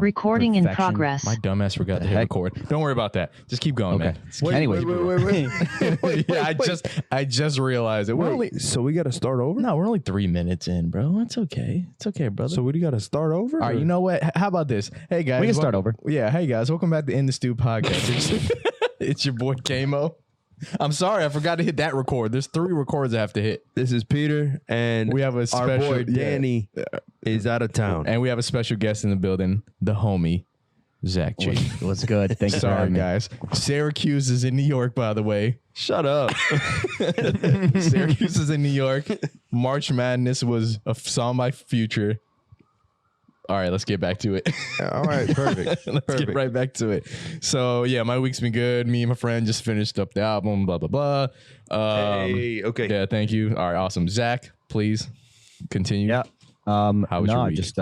Recording in perfection. progress. My dumbass forgot to hit record. Don't worry about that. Just keep going, man. Anyways, Yeah, I just realized it. So we got to start over? No, we're only 3 minutes in, bro. It's okay. It's okay, brother. So we got to start over? All right, you know what? How about this? Hey, guys. We can start over. Yeah, hey, guys. Welcome back to In The Stu Podcast. It's your boy, KMO. I'm sorry, I forgot to hit that record. There's 3 records I have to hit. This is Peter, and We have a our special- boy Danny is out of town. And we have a special guest in the building, the homie, Zak G. What's good? Thank you for Sorry, having me. guys. Syracuse is in New York, by the way. Shut up. Syracuse is in New York. March Madness saw my future. All right, let's get back to it. All right, perfect. Let's get right back to it. So, yeah, my week's been good. Me and my friend just finished up the album, blah, blah, blah. Hey, okay. Yeah, thank you. All right, awesome. Zach, please continue. Yeah. How was your week? Just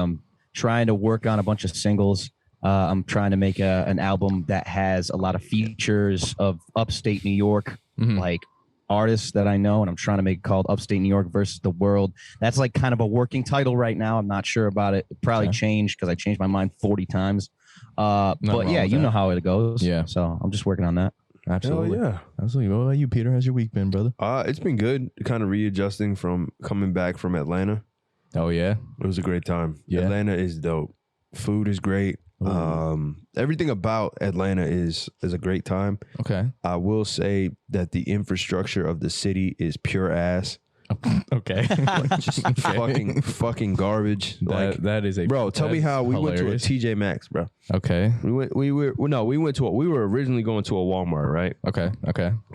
trying to work on a bunch of singles. I'm trying to make an album that has a lot of features of upstate New York, like artists that I know, and I'm trying to make it called Upstate New York versus the World. That's like kind of a working title right now. I'm not sure about it. It probably changed because I changed my mind 40 times. But yeah, you know how it goes. Yeah. So I'm just working on that. Absolutely. Hell yeah. Absolutely. What about you, Peter? How's your week been, brother? It's been good. Kind of readjusting from coming back from Atlanta. Oh, yeah? It was a great time. Yeah. Atlanta is dope. Food is great. Everything about Atlanta is a great time. Okay. I will say that the infrastructure of the city is pure ass. Okay. Just fucking garbage. That is a bro. Tell me how we hilarious. went to a TJ Maxx, bro. Okay. We were originally going to a Walmart, right? Okay.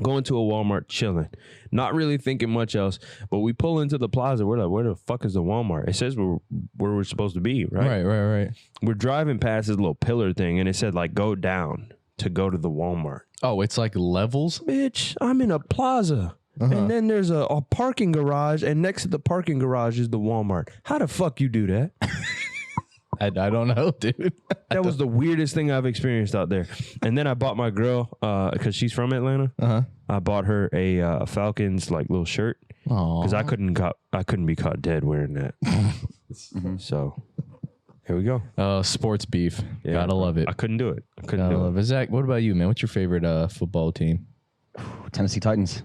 Going to a Walmart, chilling, not really thinking much else. But we pull into the plaza. We're like, where the fuck is the Walmart? It says where we're supposed to be, right? Right. We're driving past this little pillar thing, and it said like go down to go to the Walmart. Oh, it's like levels? Bitch, I'm in a plaza. And then there's a parking garage, and next to the parking garage is the Walmart. How the fuck you do that? I don't know, dude. That was the weirdest thing I've experienced out there. And then I bought my girl, because she's from Atlanta. I bought her a Falcons like little shirt because I couldn't be caught dead wearing that. So here we go. Sports beef. Yeah, Gotta love it. I couldn't do it. Gotta love it. Zach, what about you, man? What's your favorite football team? Tennessee Titans.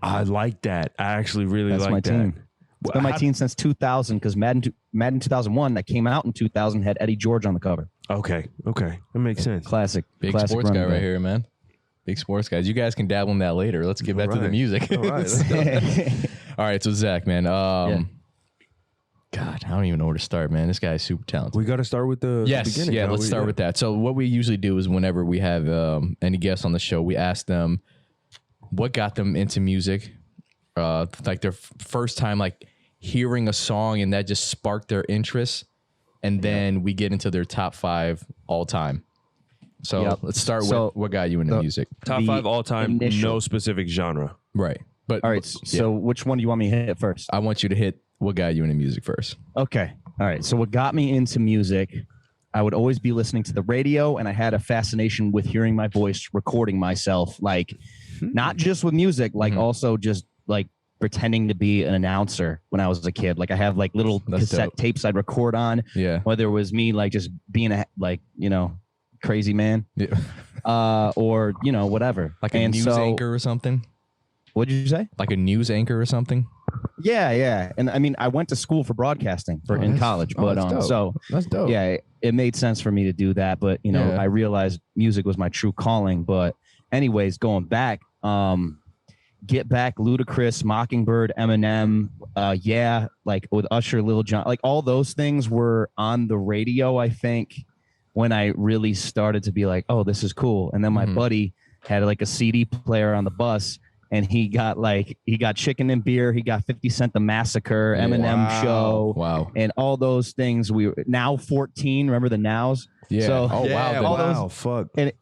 I like that. I actually really That's like my that. team. It's been my team since 2000 because Madden 2001 that came out in 2000 had Eddie George on the cover. Okay. That makes sense. Classic. Big classic sports guy running right back. here, man. Big sports guys. You guys can dabble in that later. Let's get back to the music. All right. Let's go. All right, so Zach, man. God, I don't even know where to start, man. This guy is super talented. We got to start with the beginning. Yeah, let's start with that. So what we usually do is whenever we have any guests on the show, we ask them what got them into music, like their first time like hearing a song and that just sparked their interest, and then we get into their top 5 all time. So let's start with what got you into music. Top 5 all time, no specific genre. Right. But All right. So which one do you want me to hit first? I want you to hit what got you into music first. Okay. All right. So what got me into music, I would always be listening to the radio, and I had a fascination with hearing my voice, recording myself, like not just with music, like also just like pretending to be an announcer when I was a kid. Like I have like little cassette tapes I'd record on. Yeah. Whether it was me like just being a crazy man. Yeah. Or whatever. Like a news anchor or something? What did you say? Like a news anchor or something? Yeah. And I mean, I went to school for broadcasting in college, but so that's dope. Yeah, it made sense for me to do that. But I realized music was my true calling. But anyways, going back, Get Back, Ludacris, Mockingbird, Eminem, like with Usher, Lil Jon, like all those things were on the radio, I think, when I really started to be like, oh, this is cool. And then my buddy had like a CD player on the bus, and he got Chicken and Beer, he got 50 Cent The Massacre, Eminem Show, and all those things. We were Now 14, remember the Nows? Yeah. So, Those, fuck. And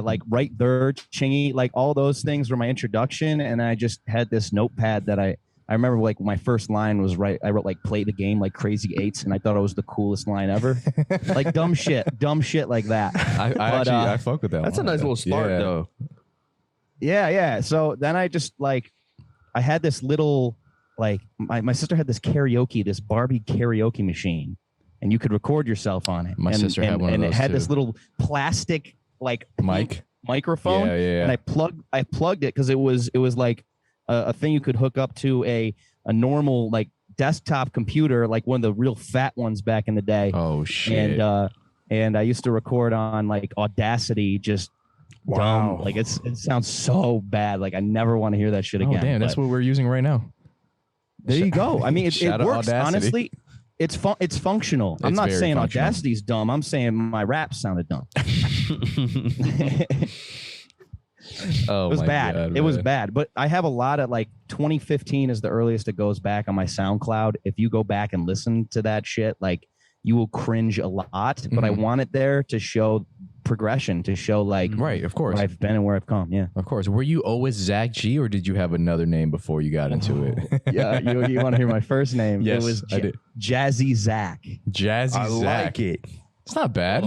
like Right There, Chingy, like all those things were my introduction. And I just had this notepad that I remember like my first line was I wrote like play the game like Crazy Eights, and I thought it was the coolest line ever. Like dumb shit like that. I fuck with that. That's a nice little start though. Yeah. So then I just like, I had this little, like my sister had this Barbie karaoke machine. and you could record yourself on it. My sister had one of those, and it had too. this little plastic like microphone. Yeah. And I plugged it because it was like a thing you could hook up to a normal like desktop computer, like one of the real fat ones back in the day. Oh shit! And I used to record on like Audacity, just dumb. Like it sounds so bad. Like I never want to hear that shit again. Oh damn, that's what we're using right now. There you go. I mean, it works. Audacity. Honestly, it's functional. I'm not saying functional. Audacity's dumb. I'm saying my rap sounded dumb. Oh, it was bad. God, it was bad. But I have a lot of like 2015 is the earliest it goes back on my SoundCloud. If you go back and listen to that shit, like you will cringe a lot. But I want it there to show progression, to show like right, of course, where I've been and where I've come. Yeah, of course. Were you always Zak G, or did you have another name before you got into it? Yeah, you want to hear my first name? Yes, it was I did. Jazzy Zak. Jazzy I Zak. like it. It's not bad.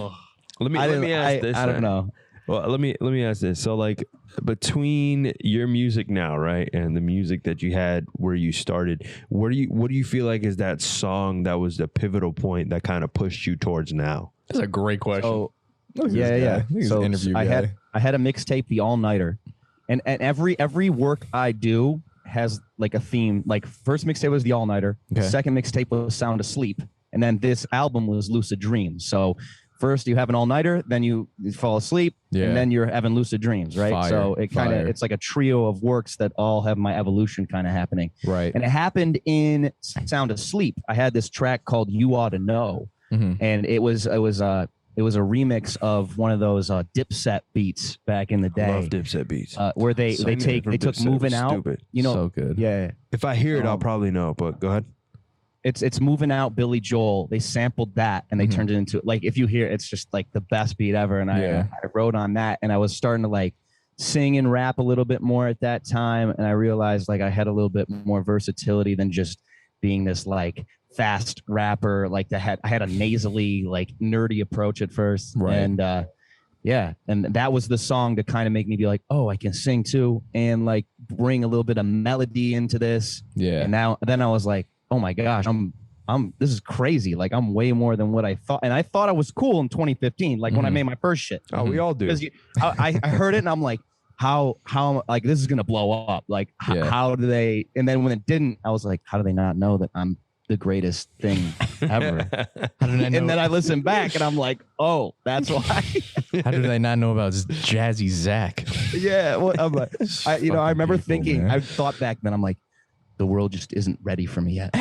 Let me ask this. I don't know. Well, let me ask this. So, like, between your music now, right, and the music that you had where you started, what do you feel like is that song that was the pivotal point that kind of pushed you towards now? That's a great question. So, yeah. So I had a mixtape, The All Nighter, and every work I do has like a theme. Like first mixtape was The All Nighter, second mixtape was Sound Asleep, and then this album was Lucid Dreams. So first you have an all-nighter, then you fall asleep, and then you're having lucid dreams, right? Fire, so it's like a trio of works that all have my evolution kind of happening. Right. And it happened in Sound Asleep. I had this track called You Ought to Know, and it was a remix of one of those Dipset beats back in the day. I love Dipset beats. Where they took Moving Out. Stupid. You know, so good. Yeah. If I hear it, I'll probably know. But go ahead. It's Moving Out, Billy Joel. They sampled that and they turned it into, like, if you hear it, it's just like the best beat ever. And I wrote on that, and I was starting to like sing and rap a little bit more at that time. And I realized like I had a little bit more versatility than just being this like fast rapper. Like I had a nasally, like nerdy approach at first. Right. And and that was the song to kind of make me be like, oh, I can sing too, and like bring a little bit of melody into this. Yeah. And then I was like, oh my gosh, this is crazy. Like I'm way more than what I thought. And I thought I was cool in 2015, like when I made my first shit. Oh, we all do. Because I heard it and I'm like, how like this is gonna blow up. Like how do they? And then when it didn't, I was like, how do they not know that I'm the greatest thing ever? How did I know? And then I listened back and I'm like, oh, that's why. How did I not know about Jazzy Zak? Yeah, well, I'm like, I remember thinking, I thought back then, I'm like, the world just isn't ready for me yet.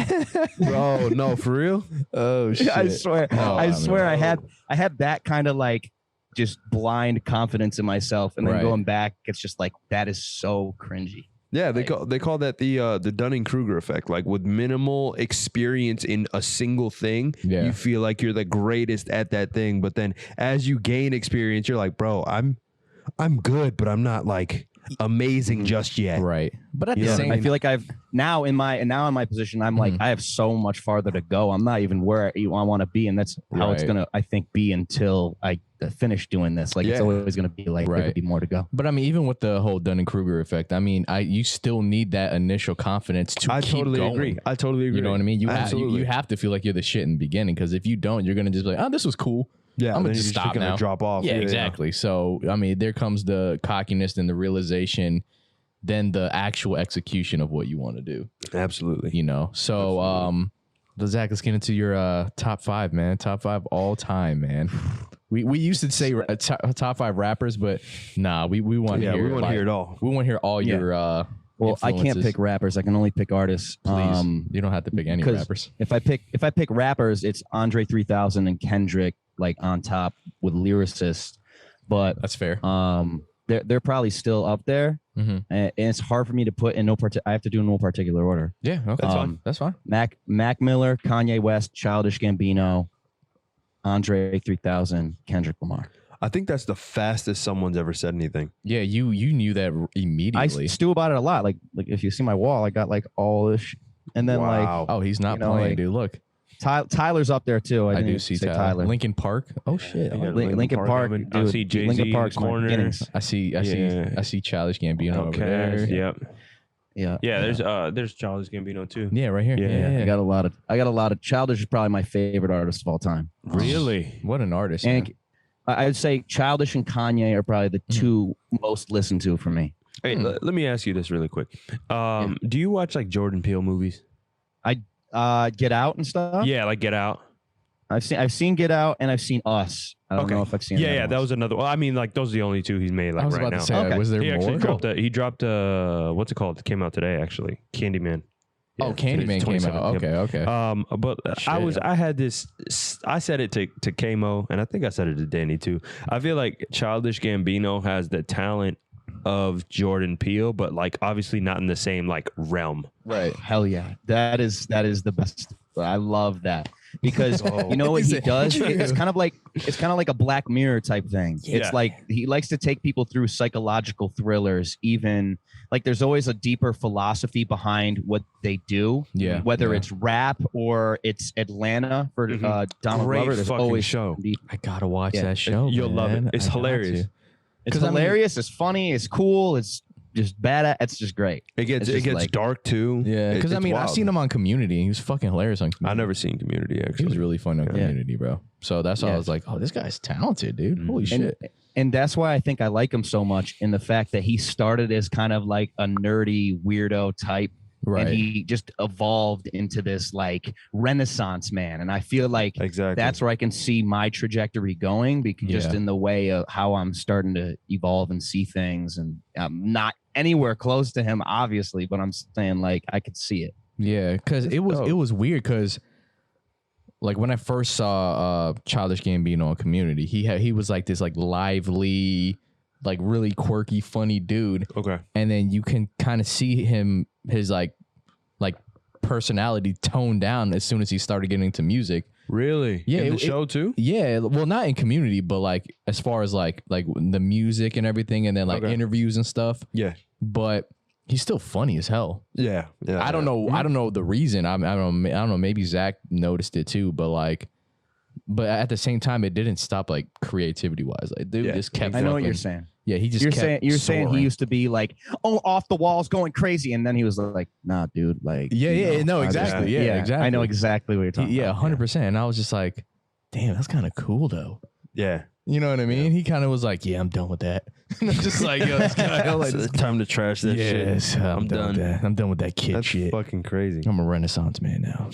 Bro, no, for real? Oh shit. I swear. I had that kind of like just blind confidence in myself, and then going back, it's just like that is so cringy. Yeah, they call that the Dunning-Kruger effect. Like with minimal experience in a single thing, you feel like you're the greatest at that thing, but then as you gain experience, you're like, bro, I'm good, but I'm not like amazing just yet. Right. But at the same, I feel like I've now in my position, I'm like I have so much farther to go. I'm not even where I want to be, and that's how it's gonna, I think, be until I finish doing this. Like it's always gonna be like there could be more to go. But I mean, even with the whole Dunning-Kruger effect, I mean, you still need that initial confidence to keep going. I totally agree. You know what I mean? You have to feel like you're the shit in the beginning, because if you don't, you're gonna just be like, oh, this was cool. Yeah, I'm gonna just stop now. Drop off. Yeah, exactly. Yeah. So I mean, there comes the cockiness and the realization, then the actual execution of what you want to do. Absolutely. You know. So Zach, let's get into your top 5, man. Top 5 all time, man. We used to say top 5 rappers, but nah, we want to hear. We want to hear it all. We want to hear all your. Well, I can't pick rappers. I can only pick artists. Please, you don't have to pick any rappers. If I pick rappers, it's Andre 3000 and Kendrick, like on top with lyricists. But that's fair. They're probably still up there, and it's hard for me to put in I have to do no particular order. Yeah, okay, that's fine. That's fine. Mac Miller, Kanye West, Childish Gambino, Andre 3000, Kendrick Lamar. I think that's the fastest someone's ever said anything. Yeah, you knew that immediately. I stew about it a lot. Like if you see my wall, I got like all this, and then oh, he's not playing, like, dude. Look. Tyler's up there too. I do see Tyler. Linkin Park. Oh shit. Linkin Park. Dude, I see Jay-Z. Linkin Park's corner. I see Childish Gambino over there. Yep. Yeah. There's Childish Gambino too. Yeah, right here. Yeah. I got a lot of Childish is probably my favorite artist of all time. Really? What an artist. And I'd say Childish and Kanye are probably the two most listened to for me. Hey, let me ask you this really quick. Do you watch like Jordan Peele movies? Get Out and stuff. Yeah, like Get Out. I've seen Get Out and I've seen Us. I don't know if I've seen. Yeah, that was another. Well, I mean, like those are the only two he's made. Like I was right about now. to say, was there He more? actually dropped what's it called? It came out today actually. Candyman. Yeah, Candyman came out. Okay. But I had this. I said it to KMO, and I think I said it to Danny too. I feel like Childish Gambino has the talent of Jordan Peele, but like obviously not in the same like realm. Right. Hell yeah. That is the best. I love that because you know what he does? It's kind of like a Black Mirror type thing. Yeah. It's like he likes to take people through psychological thrillers, even like there's always a deeper philosophy behind what they do. Yeah. Whether it's rap or it's Atlanta for Donald Glover. There's always show. I gotta watch that show. You'll love it. It's hilarious. It's hilarious. It's funny. It's cool. It's just bad. It's just great. It gets like, dark too. Yeah, because I mean, I've seen him on Community. And he was fucking hilarious on Community. I've never seen Community actually. He was really fun on Community, bro. So that's why I was like, oh, this guy's talented, dude. Holy shit. And that's why I think I like him so much in the fact that he started as kind of like a nerdy weirdo type. Right. And he just evolved into this like Renaissance man. And I feel like that's where I can see my trajectory going because just in the way of how I'm starting to evolve and see things. And I'm not anywhere close to him, obviously, but I'm saying like I could see it. Yeah, because it was weird because like when I first saw Childish Gambino on Community, he was like this like lively, like really quirky, funny dude. Okay. And then you can kind of see his like personality toned down as soon as he started getting into music. Really? Yeah. In the show too? Yeah. Well, not in Community, but like as far as like the music and everything, and then like interviews and stuff. Yeah. But he's still funny as hell. Yeah. Yeah. I don't know. I don't know the reason. I don't know. Maybe Zach noticed it too, but at the same time, it didn't stop like creativity wise. Like dude just kept. I know what you're saying. Yeah, he just you're saying he used to be like, off the walls, going crazy, and then he was like, nah, dude, like exactly. Exactly. I know exactly what you're talking about. 100%. And I was just like, damn, that's kind of cool though. Yeah. You know what I mean? Yeah. He kind of was like, yeah, I'm done with that. And I'm just like, yo, this guy, like, it's time to trash this shit. Yes, I'm done with that. I'm done with that kid shit. That's fucking crazy. I'm a Renaissance man now.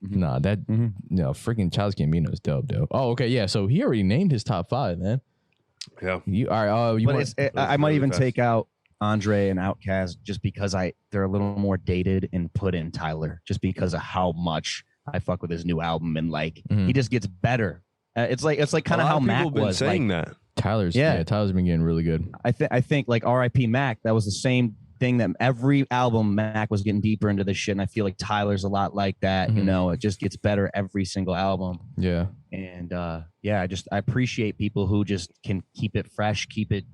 Nah, freaking Childish Gambino is dope. Oh, okay, yeah. So he already named his top 5, man. Yeah. I might even take out Andre and Outkast just because they're a little more dated and put in Tyler just because of how much I fuck with his new album and like he just gets better. It's like kind of how Mac was saying like, that. Tyler's been getting really good. I think like R.I.P. Mac, that was the same thing that every album Mac was getting deeper into this shit, and I feel like Tyler's a lot like that. You know, it just gets better every single album. Yeah. And I appreciate people who just can keep it fresh, keep it,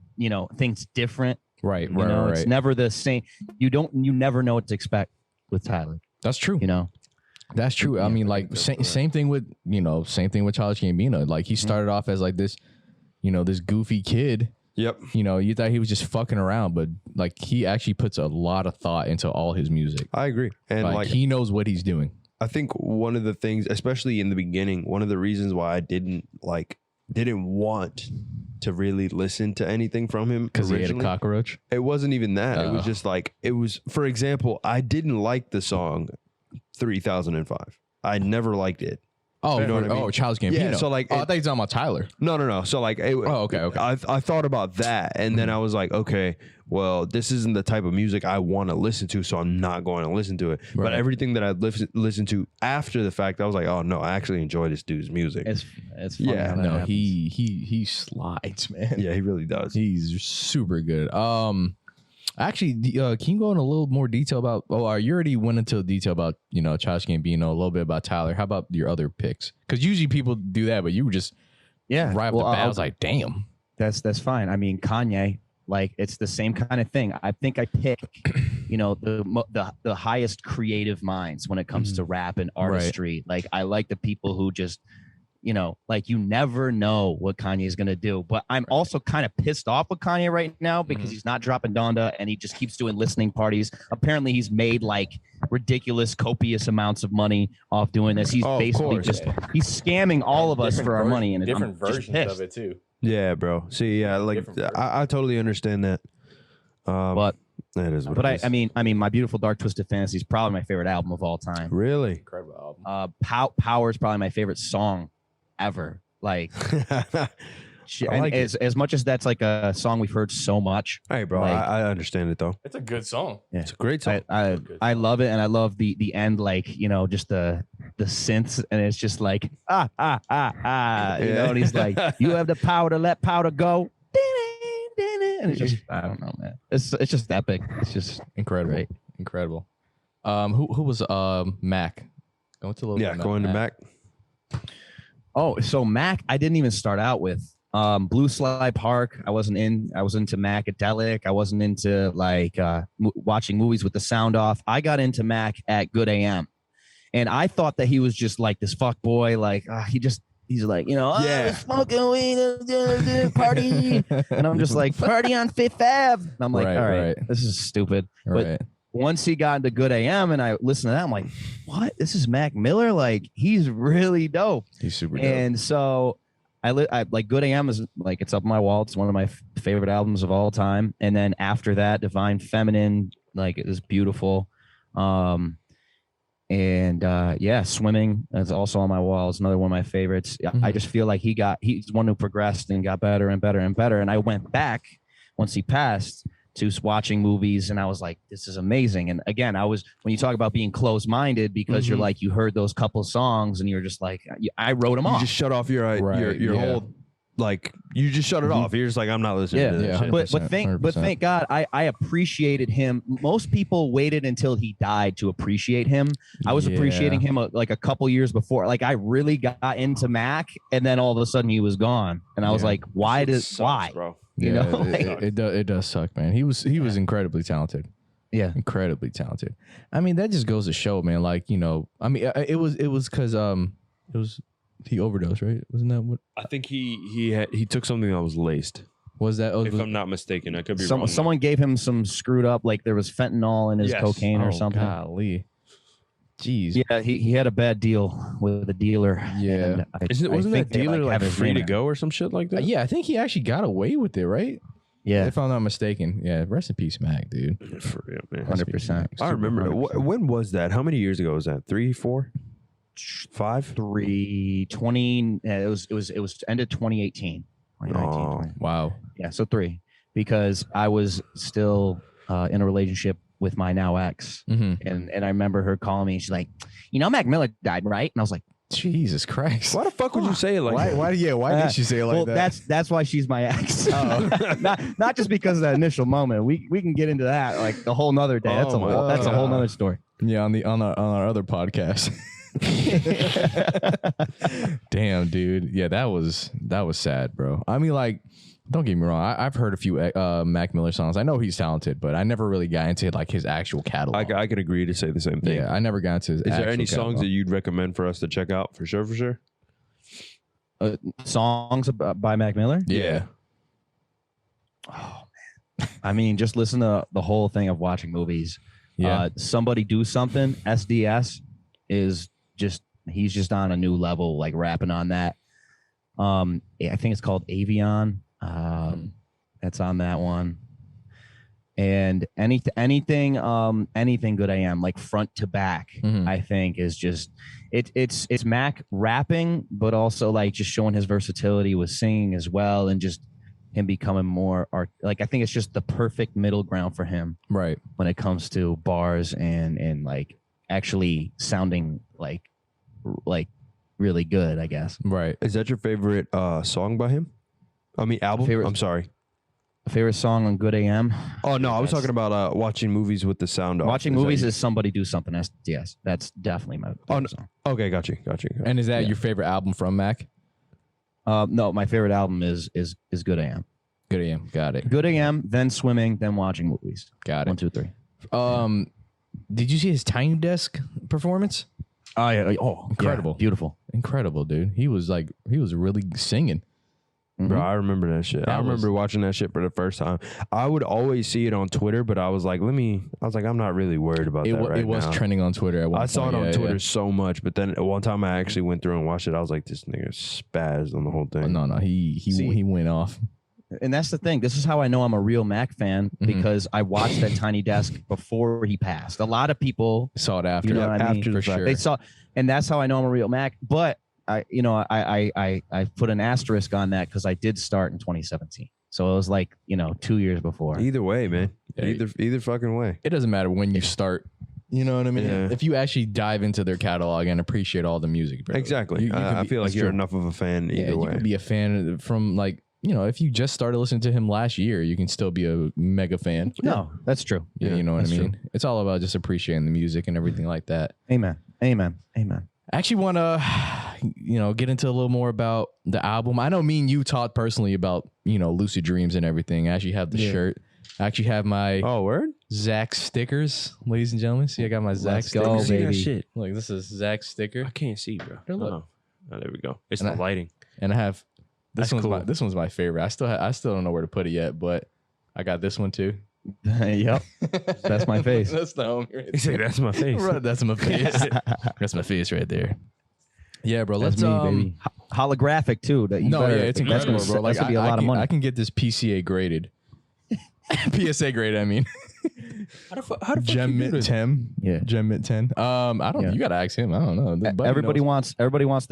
things different. Right. It's never the same. You never know what to expect with Tyler. That's true. That's true. I mean, like same thing with Childish Gambino. Like he started off as like this, this goofy kid. Yep. You thought he was just fucking around, but like he actually puts a lot of thought into all his music. I agree. And like he knows what he's doing. I think one of the things, especially in the beginning, one of the reasons why I didn't want to really listen to anything from him because he ate a cockroach. It wasn't even that. It was just like for example, I didn't like the song 3005. I never liked it. Oh, you know what I mean? Childish Gambino. Yeah, so like, I thought you were talking about Tyler. No. So like, okay. I thought about that, and then I was like, okay, well, this isn't the type of music I want to listen to, so I'm not going to listen to it. Right. But everything that I listened to after the fact, I was like, oh no, I actually enjoy this dude's music. It's fun. Yeah, no, he slides, man. Yeah, he really does. He's super good. Actually, can you go in a little more detail about? Oh, you already went into detail about Childish Gambino, a little bit about Tyler. How about your other picks? Because usually people do that, but you were just right off the bat. I was like, damn, that's fine. I mean, Kanye, like it's the same kind of thing. I think I pick, the highest creative minds when it comes to rap and artistry. Right. Like I like the people who just you know, like you never know what Kanye is going to do. But I'm also kind of pissed off with Kanye right now because he's not dropping Donda and he just keeps doing listening parties. Apparently he's made like ridiculous, copious amounts of money off doing this. He's basically just, he's scamming all of us for our money. And different versions of it too. Yeah, bro. See, yeah, like I totally understand that. But that is what but it is. I mean, My Beautiful Dark Twisted Fantasy is probably my favorite album of all time. Really? Incredible album. Power is probably my favorite song ever. Like, like as much as that's like a song we've heard so much. Hey, bro, like, I understand it though. It's a good song. Yeah. It's a great song. I love it, and I love the end, like, you know, just the synths, and it's just like you know, and he's like, you have the power to let powder go. And it's just, I don't know, man. It's just epic. It's just incredible. Great. Incredible. Who was Mac? Going to a little bit going to Mac. Oh, so Mac, I didn't even start out with Blue Slide Park. I was into Macadelic. I wasn't into like watching movies with the sound off. I got into Mac at Good AM, and I thought that he was just like this fuck boy, like he's like, you know, smoking weed, party. And I'm just like, party on Fifth Ave. And I'm like, all right, this is stupid. But once he got into Good AM and I listened to that, I'm like, what? This is Mac Miller? Like, he's really dope. He's super dope. And so I like Good AM is like, it's up my wall. It's one of my favorite albums of all time. And then after that, Divine Feminine, like, it is beautiful. Swimming is also on my wall. It's another one of my favorites. I just feel like he's one who progressed and got better and better and better. And I went back once he passed to watching movies, and I was like, this is amazing. And again, when you talk about being closed-minded, because you're like, you heard those couple songs and you're just like, I wrote them off. You just shut off your whole, like, you just shut it off. You're just like, I'm not listening to this shit. But thank God I appreciated him. Most people waited until he died to appreciate him. I was appreciating him like a couple years before. Like, I really got into Mac, and then all of a sudden he was gone, and I was like, why? Bro. You know, it does suck, man. He was incredibly talented. Yeah, incredibly talented. I mean, that just goes to show, man. Like, you know, I mean, it was because he overdosed, right? Wasn't that what? I think he took something that was laced. Was that? If I'm not mistaken, I could be wrong. Someone gave him some screwed up, like there was fentanyl in his cocaine or something. Golly. Jeez. Yeah, he had a bad deal with a dealer. Yeah. Wasn't that dealer like free to go or some shit like that? Yeah, I think he actually got away with it, right? Yeah. If I'm not mistaken. Yeah. Rest in peace, Mac, dude. For real, man. 100%. I remember. 100%. When was that? How many years ago was that? 3, 4, 5? 3, 20. It was ended 2018. 2019. Wow. Yeah, so 3. Because I was still in a relationship with my now ex. And I remember her calling me. She's like, you know, Mac Miller died, right? And I was like, Jesus Christ. Why the fuck would you say it like that? Why did she say it like that? Well, that's why she's my ex. not just because of that initial moment. We can get into that like the whole nother day. That's a whole nother story. Yeah, on our other podcast. Damn, dude. Yeah, that was sad, bro. I mean, like, don't get me wrong. I've heard a few Mac Miller songs. I know he's talented, but I never really got into like his actual catalog. I could agree to say the same thing. Yeah, I never got into his. Is there any catalog. songs that you'd recommend for us to check out? For sure. Songs by Mac Miller? Yeah. Oh man. I mean, just listen to the whole thing of watching movies. Yeah. Somebody Do Something. SDS is just, he's just on a new level, like rapping on that. I think it's called Avion. That's on that one. And anything Good AM, like front to back, I think is just it's Mac rapping, but also like just showing his versatility with singing as well, and just him becoming more like, I think it's just the perfect middle ground for him, right, when it comes to bars and like actually sounding like really good, I guess. Right. Is that your favorite song by him? I mean, album? I'm sorry. Favorite song on Good AM? Oh, no, I was talking about watching movies with the sound off. Watching movies is Somebody Do Something. Yes, that's definitely my favorite song. Okay, got you. And is that your favorite album from Mac? No, my favorite album is Good AM. Good AM, got it. Good AM, then Swimming, then Watching Movies. Got it. 1, 2, 3. Did you see his Tiny Desk performance? Oh yeah. Oh, Incredible. Yeah, beautiful. Incredible, dude. He was really singing. Bro, I remember that shit. I remember watching that shit for the first time. I would always see it on Twitter, but I was like, I'm not really worried about that right now. It was trending on Twitter at one point. I saw it on Twitter so much, but then one time I actually went through and watched it. I was like, this nigga spazzed on the whole thing. No, he went off. And that's the thing. This is how I know I'm a real Mac fan, because I watched that Tiny Desk before he passed. A lot of people saw it after. You know what I mean? For sure. They saw, and that's how I know I'm a real Mac. But I put an asterisk on that because I did start in 2017. So it was like, 2 years before. Either way, man. Yeah. Either fucking way. It doesn't matter when you start. You know what I mean? Yeah. If you actually dive into their catalog and appreciate all the music, bro, exactly. I feel like you're enough of a fan either way. You can be a fan from like, if you just started listening to him last year, you can still be a mega fan. No, that's true. Yeah, you know what I mean? True. It's all about just appreciating the music and everything like that. Amen. Amen. Amen. I actually want to, get into a little more about the album. I know me and you talked personally about, Lucid Dreams and everything. I actually have the shirt. I actually have my word? Zak stickers, ladies and gentlemen. See, I got my Zak stickers. Go, baby. Shit. Look, this is Zak sticker. I can't see, bro. Look. Oh, there we go. It's the lighting. And I have That's cool. This one's my favorite. I still don't know where to put it yet, but I got this one too. Yep. That's my face. That's the homie right He said, that's my face. there. That's my face. That's my face right there. Yeah, bro. That's Let's me, baby. Holographic too. It's incredible, bro. That's gonna be a lot of money. I can get this PCA graded. PSA graded, I mean. How the Gem Mint 10. Yeah. Gem Mint 10. I don't know. You gotta ask him. I don't know. Everybody wants the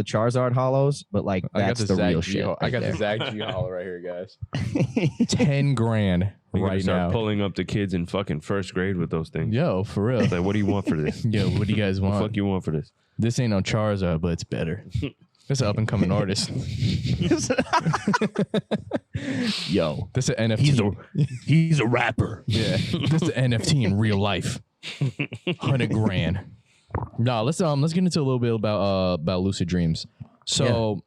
Charizard hollows, but like that's the real shit. I got the Zak G hollow right here, guys. $10,000 right now. Pulling up the kids in fucking first grade with those things. Yo, for real. Like, what do you want for this? Yo, what do you guys want? What the fuck you want for this? This ain't no Charizard, but it's better. It's an up and coming artist. Yo, this is an NFT. He's a rapper. Yeah, this is an NFT in real life. $100,000. No, let's get into a little bit about Lucid Dreams. So,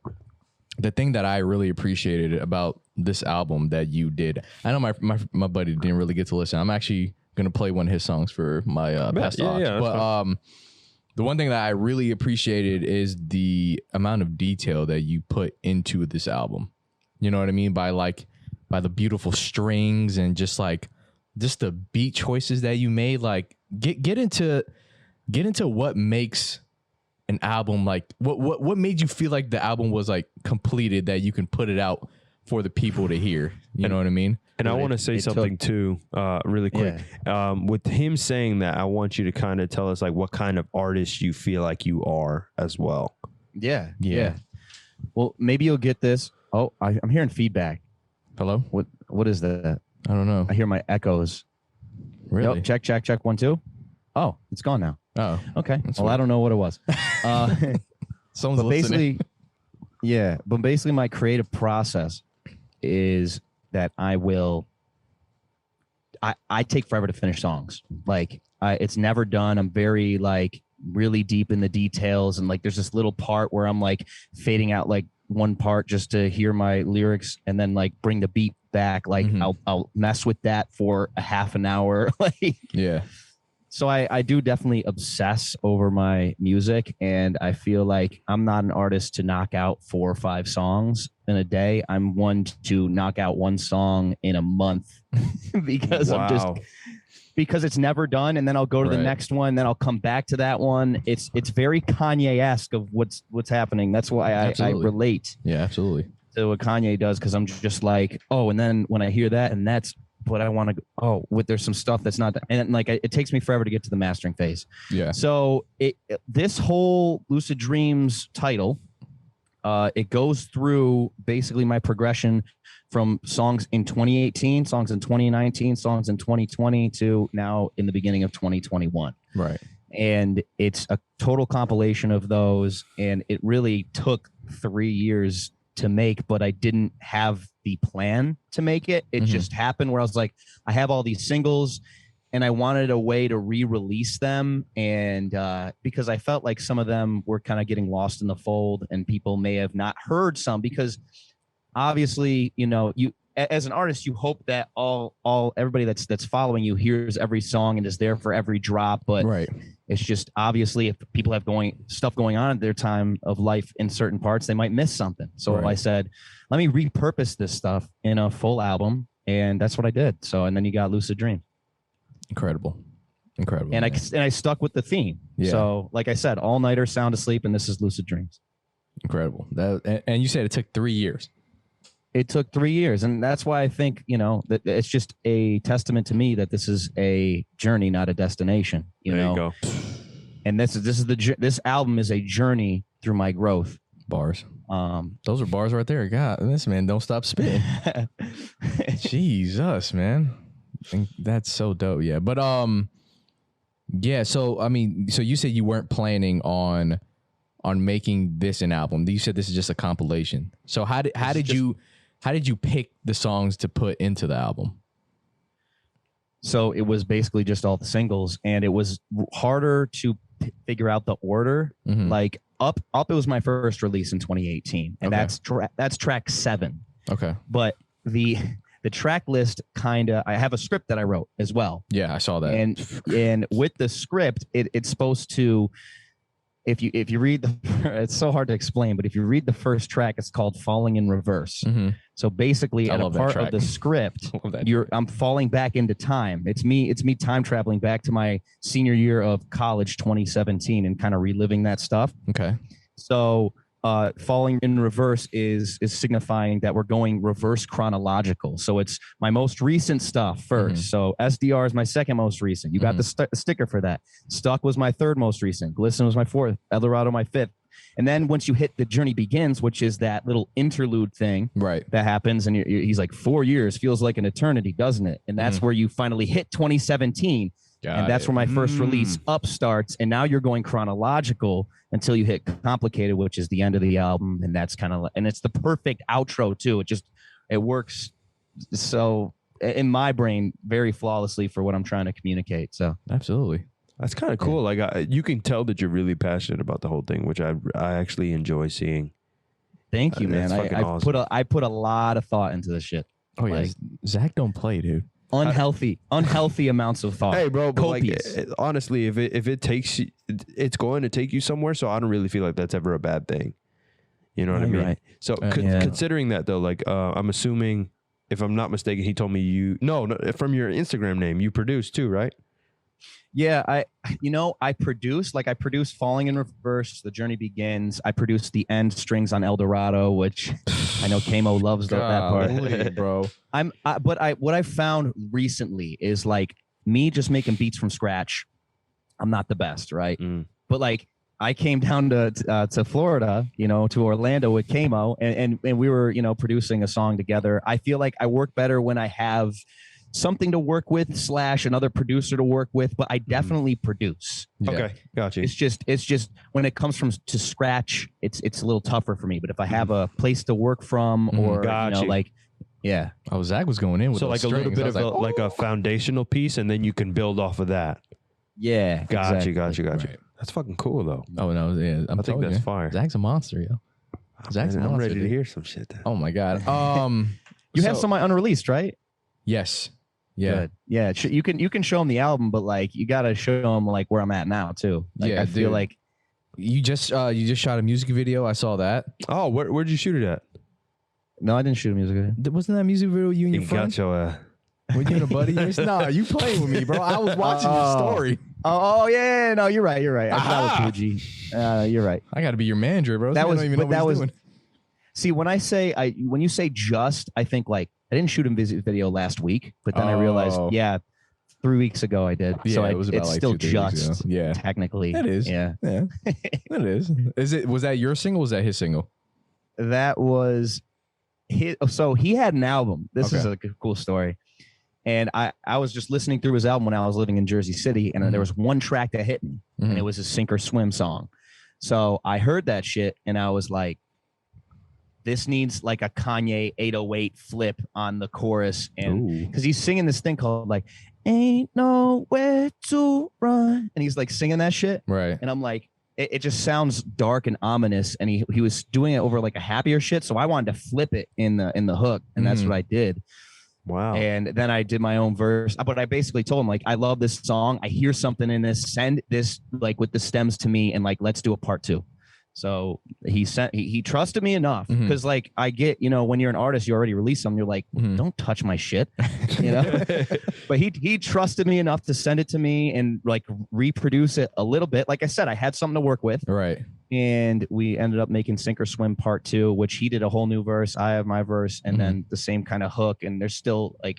the thing that I really appreciated about this album that you did, I know my buddy didn't really get to listen. I'm actually gonna play one of his songs for my past talks. But the one thing that I really appreciated is the amount of detail that you put into this album. You know what I mean? By the beautiful strings and just the beat choices that you made. Like get into what makes an album, like what made you feel like the album was like completed, that you can put it out for the people to hear. You know what I mean? And I want to say something too, really quick. Yeah. With him saying that, I want you to kind of tell us like what kind of artist you feel like you are as well. Yeah. Well, maybe you'll get this. Oh, I'm hearing feedback. Hello? What is that? I don't know. I hear my echoes. Really? Yep, check 1 2. Oh, it's gone now. Oh, okay. Well, I don't know what it was. Someone's listening. But basically my creative process is that I take forever to finish songs. Like it's never done. I'm very like really deep in the details, and like there's this little part where I'm like fading out like one part just to hear my lyrics, and then like bring the beat back. Like I'll mess with that for a half an hour. Like So I do definitely obsess over my music, and I feel like I'm not an artist to knock out 4 or 5 songs in a day. I'm one to knock out 1 song in a month because because it's never done, and then I'll go to the next one, then I'll come back to that one. It's very Kanye-esque of what's happening. That's why I relate. Yeah, absolutely. To what Kanye does, because I'm just like, oh, and then when I hear that, and that's but I want to there's some stuff that's not, and like it takes me forever to get to the mastering phase. Yeah. So this whole Lucid Dreams title, it goes through basically my progression from songs in 2018, songs in 2019, songs in 2020 to now in the beginning of 2021. Right. And it's a total compilation of those, and it really took 3 years to make, but I didn't have the plan to make it. It just happened where I was like, I have all these singles and I wanted a way to re-release them. And because I felt like some of them were kind of getting lost in the fold, and people may have not heard some, because obviously, as an artist, you hope that everybody that's following you hears every song and is there for every drop. But it's just obviously if people have stuff going on at their time of life in certain parts, they might miss something. So I said, let me repurpose this stuff in a full album, and that's what I did. So and then you got Lucid Dream. Incredible. And I stuck with the theme. Yeah. So like I said, All Nighter, Sound Asleep, and this is Lucid Dreams. Incredible. And you said it took 3 years. It took 3 years, and that's why I think that it's just a testament to me that this is a journey, not a destination. You go. And this album is a journey through my growth. Bars. Those are bars right there. God, this man don't stop spitting. Jesus, man, that's so dope. Yeah, but yeah. So I mean, so you said you weren't planning on making this an album. You said this is just a compilation. So how did you pick the songs to put into the album? So it was basically just all the singles, and it was harder to figure out the order. Like up it was my first release in 2018, and that's track 7. Okay. But the track list I have a script that I wrote as well. Yeah, I saw that. And with the script, it's supposed to, if you read it's so hard to explain, but if you read the first track, it's called Falling in Reverse. So basically at a part of the script, I'm falling back into time. It's me time traveling back to my senior year of college, 2017, and kind of reliving that stuff. Okay. So Falling in Reverse is signifying that we're going reverse chronological. So it's my most recent stuff first. So SDR is my second most recent. You got the sticker for that. Stuck was my third most recent. Glisten was my fourth. Eldorado my fifth. And then once you hit The Journey Begins, which is that little interlude thing that happens, and he's like 4 years feels like an eternity, doesn't it? And that's where you finally hit 2017. And that's where my first release Up starts. And now you're going chronological until you hit Complicated, which is the end of the album. And that's and it's the perfect outro too. It works so in my brain very flawlessly for what I'm trying to communicate. So absolutely. That's kind of cool. Like you can tell that you're really passionate about the whole thing, which I actually enjoy seeing. Thank you, man. Awesome. I put a lot of thought into this shit. Oh yeah, Zach don't play, dude. Unhealthy amounts of thought. Hey, bro, but honestly, if it takes you, it's going to take you somewhere. So I don't really feel like that's ever a bad thing. You know what I mean? Right. So considering that though, like I'm assuming, if I'm not mistaken, he told me no, from your Instagram name, you produce too, right? Yeah, I produce Falling in Reverse, The Journey Begins. I produce the end strings on Eldorado, which I know KMO loves that part, bro. What I found recently is like me just making beats from scratch. I'm not the best, right? But like I came down to Florida, to Orlando with KMO, and we were producing a song together. I feel like I work better when I have something to work with / another producer to work with, but I definitely produce. Okay, gotcha. It's just when it comes to scratch, it's a little tougher for me. But if I have a place to work from, or yeah. Oh, Zach was going in with so like strings. A little bit of like a foundational piece, and then you can build off of that. Yeah, gotcha. Right. That's fucking cool though. Oh no, yeah, I think that's fire. Zach's a monster, yo. I'm ready to hear some shit. Then. Oh my god. You have some unreleased, right? Yes. Yeah. Good. Yeah. You can show them the album, but like you gotta show them like where I'm at now too. Like, I feel like you just shot a music video. I saw that. Oh, where'd you shoot it at? No, I didn't shoot a music video. Wasn't that music video you and your friend? Were you and a buddy? Nah, you playing with me, bro. I was watching your story. Oh yeah, no, you're right. I forgot with Fuji. You're right. I got to be your manager, bro. See, when you say just, I think like I didn't shoot a music video last week, but then I realized, 3 weeks ago I did. Yeah, so it was about it's like still 2 days just, ago. Yeah, technically. It is. Yeah. It is. Was that your single? Or was that his single? That was his. So he had an album. This is a cool story. And I was just listening through his album when I was living in Jersey City, and there was one track that hit me, and it was a Sink or Swim song. So I heard that shit, and I was like, this needs like a Kanye 808 flip on the chorus. And because he's singing this thing called like, ain't nowhere to run. And he's like singing that shit. Right. And I'm like, it just sounds dark and ominous, and he was doing it over like a happier shit. So I wanted to flip it in the hook, and that's what I did. Wow. And then I did my own verse, but I basically told him like, I love this song. I hear something in this. Send this like with the stems to me, and like let's do a part 2. So he trusted me enough because like I get, when you're an artist, you already release something. You're like, don't touch my shit, But he trusted me enough to send it to me and like reproduce it a little bit. Like I said, I had something to work with. Right. And we ended up making Sink or Swim Part 2, which he did a whole new verse. I have my verse, and then the same kind of hook. And there's still like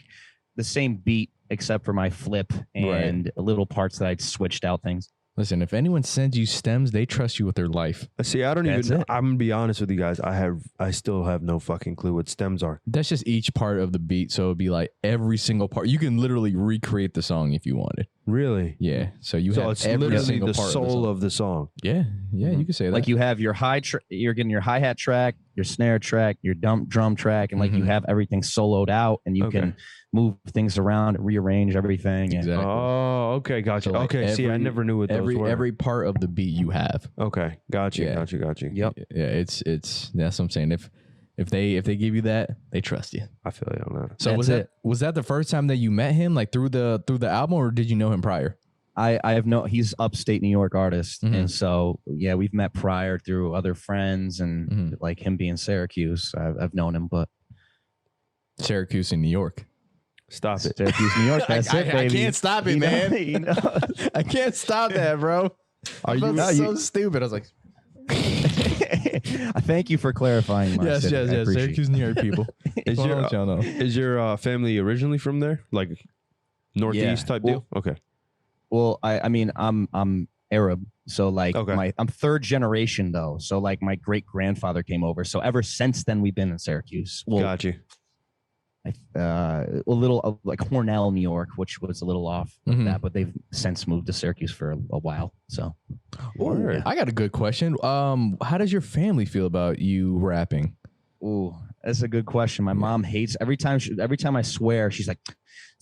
the same beat except for my flip and little parts that I'd switched out things. Listen, if anyone sends you stems, they trust you with their life. See, I don't even know. I'm gonna be honest with you guys. I still have no fucking clue what stems are. That's just each part of the beat. So it'd be like every single part. You can literally recreate the song if you wanted. Really? Yeah. So you have it's every literally single the part soul of the song. Yeah. Yeah, you could say that. Like you have your you're getting your hi-hat track, your snare track, your drum track, and like you have everything soloed out, and you can move things around, rearrange everything. Exactly. Oh, okay, gotcha. So like See, I never knew what those were. Every part of the beat you have. Okay, gotcha. Yep. Yeah, it's that's what I'm saying. If they give you that, they trust you. I feel you on that. So was that the first time that you met him, like through the album, or did you know him prior? I have he's upstate New York artist, and so yeah, we've met prior through other friends, and like him being Syracuse, I've known him, but Syracuse in New York. Stop it. Syracuse, New York. That's it, baby. I can't stop it, man. I can't stop that, bro. Are you so stupid? I was like, I thank you for clarifying. Yes. Syracuse, New York people. Is your family originally from there, like Northeast type deal? Okay. Well, I mean, I'm Arab, so like I'm third generation though. So like my great grandfather came over. So ever since then, we've been in Syracuse. Well, got you. A little like Hornell, New York, which was a little off of that, but they've since moved to Syracuse for a while. So, I got a good question. How does your family feel about you rapping? Ooh, that's a good question. My mom hates every time I swear, she's like,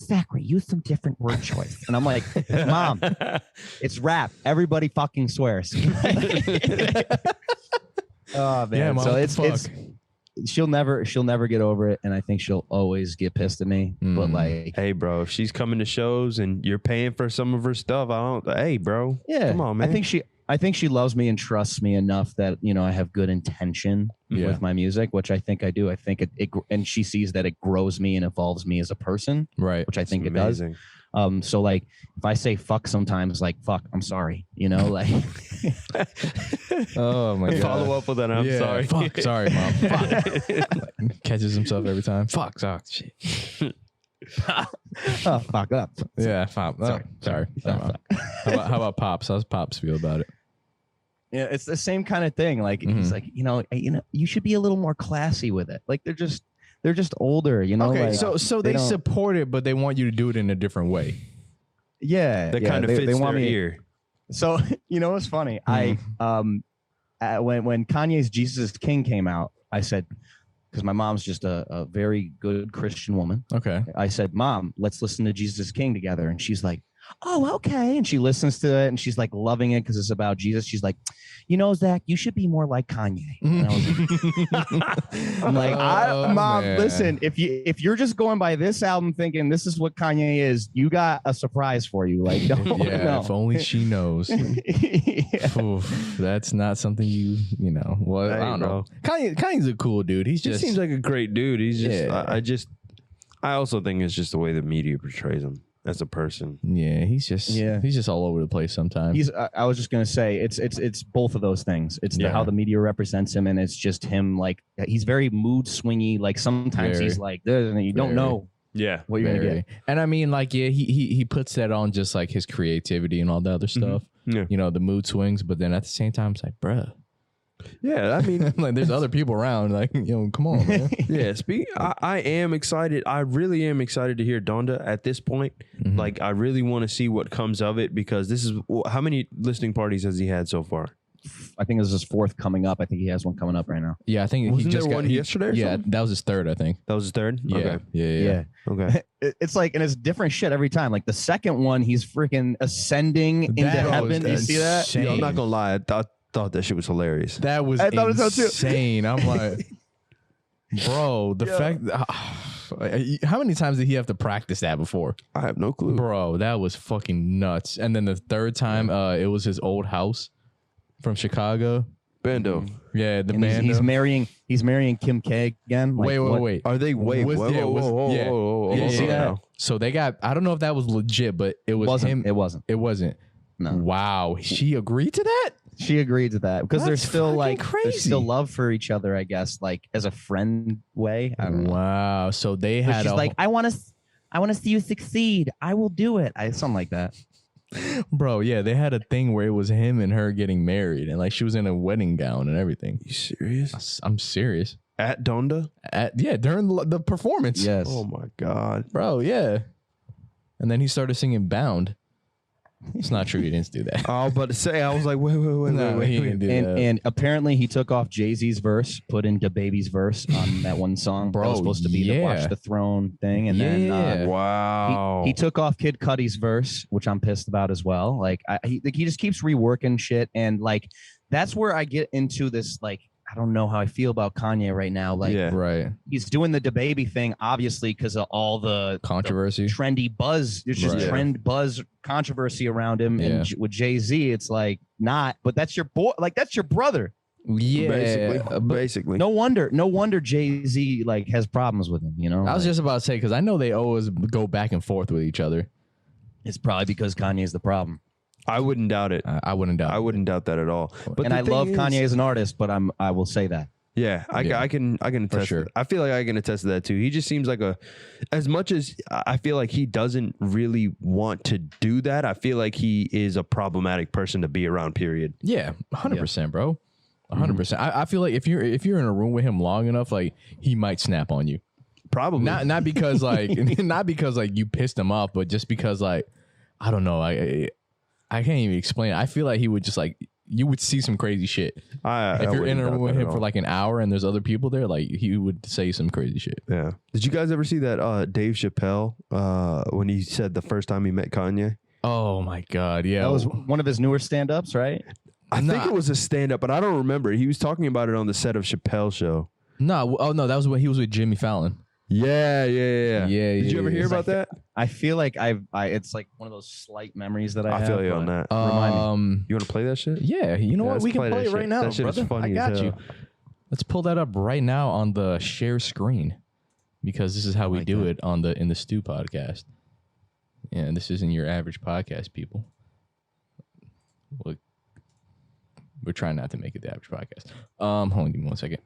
Zachary, use some different word choice. And I'm like, Mom, it's rap. Everybody fucking swears. Oh man. Yeah, Mom, so it's she'll never get over it, and I think she'll always get pissed at me. But like, hey bro, if she's coming to shows and you're paying for some of her stuff, hey bro, come on, man. I think she loves me and trusts me enough that I have good intention with my music, which I think I do. I think it and she sees that it grows me and evolves me as a person, right? Which I think it does. So like if I say fuck sometimes, like fuck, I'm sorry, like. Oh my god! Follow up with that. I'm sorry. Fuck, sorry, Mom. Fuck. Catches himself every time. Fuck, shit. Oh, fuck up. Yeah, fuck. Sorry. How about Pops? How's Pops feel about it? Yeah, it's the same kind of thing. Like he's like, you should be a little more classy with it. Like they're just older, Okay, like, so they support it, but they want you to do it in a different way. Yeah, that kind of fits their ear. So what's funny? When Kanye's Jesus is King came out, I said, because my mom's just a very good Christian woman. Okay. I said, Mom, let's listen to Jesus is King together, and she's like, oh, okay. And she listens to it, and she's like loving it because it's about Jesus. She's like, Zach, you should be more like Kanye. And I was I'm like, Mom, man. Listen, if you're just going by this album thinking this is what Kanye is, you got a surprise for you. Like, if only she knows. Oof, that's not something Well, I don't know. Kanye's a cool dude. He seems like a great dude. He's just, I also think it's just the way the media portrays him as a person. Yeah, he's just all over the place sometimes. I was just gonna say it's both of those things. It's how the media represents him, and it's just him. Like he's very mood swingy. Like sometimes he's like this, and you don't know what you're gonna get. And I mean, like he puts that on just like his creativity and all the other stuff. The mood swings, but then at the same time, it's like, bruh. Yeah, I mean, like there's other people around. Like, come on, man. Yeah, I am excited. I really am excited to hear Donda at this point. Like, I really want to see what comes of it because this is how many listening parties has he had so far? I think this is his fourth coming up. I think he has one coming up right now. Yeah, I think Wasn't he just there got one yesterday or Yeah, something? that was his third, I think. That was his third? Yeah. Okay. Yeah. Okay. It's like, and it's different shit every time. Like the second one, he's freaking ascending into heaven. You see that? Yo, I'm not gonna lie. I thought that shit was hilarious. That was I thought it was so too. insane. I'm like, bro, the fact. How many times did he have to practice that before? I have no clue. Bro, that was fucking nuts. And then the third time, it was his old house from Chicago. Bando. Yeah, the And man. he's marrying Kim K again. Like, Wait. Are they Yeah. See that? So they got. I don't know if that was legit, but it was him. It wasn't. It wasn't. No. Wow, she agreed to that. She agreed to that because there's That's still fucking like crazy. there's still love for each other. I guess like as a friend way. I don't know. Wow. So they But had. she's like, I want to see you succeed. I will do it. Something like that. Bro, yeah, they had a thing where it was him and her getting married, and like she was in a wedding gown and everything. You serious? I'm serious. At Donda? During the performance. Yes. Oh my God. Bro, yeah. And then he started singing Bound. It's not true. He didn't do that. I was about to say, I was like, wait. He didn't do that. And apparently he took off Jay-Z's verse, put in DaBaby's verse on that one song. Bro, that was supposed to be the Watch the Throne thing, and then Wow. he took off Kid Cudi's verse, which I'm pissed about as well. Like he just keeps reworking shit, and like that's where I get into this. Like I don't know how I feel about Kanye right now. Like Right. he's doing the DaBaby thing, obviously, because of all the Controversy. trendy buzz. There's just trend buzz controversy around him, and with Jay-Z, it's like not. But that's your boy. Like that's your brother. Yeah. Basically. No wonder Jay-Z like has problems with him. You know, I was just about to say, because I know they always go back and forth with each other. It's probably because Kanye's the problem. I wouldn't doubt it. I wouldn't doubt. I wouldn't doubt that at all. But And I love Kanye as an artist, but I will say that. Yeah, I can attest. sure. I feel like I can attest to that too. He just seems like as much as I feel like he doesn't really want to do that, I feel like he is a problematic person to be around. Period. Yeah, 100%, bro. 100%. I feel like if you're in a room with him long enough, like he might snap on you. Probably Not because like not because like you pissed him off, but just because like I don't know. I can't even explain it. I feel like he would just like you would see some crazy shit. If you're in a room with him for like an hour and there's other people there, like he would say some crazy shit. Yeah. Did you guys ever see that Dave Chappelle when he said the first time he met Kanye? Oh my God. Yeah. That was one of his newer stand-ups, right? I think it was a stand-up, but I don't remember. He was talking about it on the set of Chappelle's show. No. Oh no, that was when he was with Jimmy Fallon. Yeah. Did you ever hear It's about that? I feel like it's like one of those slight memories that I have. I feel you on that. Remind me. You want to play that shit? Yeah. You know what? We can play it right now, That shit is brother. funny I as got hell. you. Let's pull that up right now on the share screen because this is how we do it on the In The Stu Podcast. Yeah, this isn't your average podcast, people. Look, we're trying not to make it the average podcast. Hold on, give me 1 second.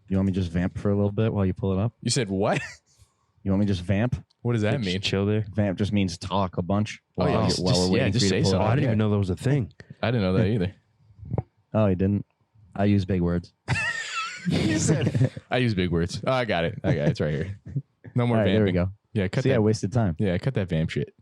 You want me to just vamp for a little bit while you pull it up? You said what? You want me to just vamp? What does that Just mean? chill there. Vamp just means talk a bunch. Oh, yeah, just say pull it so. Oh, up. I didn't even know that was a thing. I didn't know that either. Oh, he didn't. I use big words. You said I use big words. Oh, I got it. It's right here. No more All right, vamping. there we go. Yeah, cut See, I that. wasted time. Yeah, cut that vamp shit.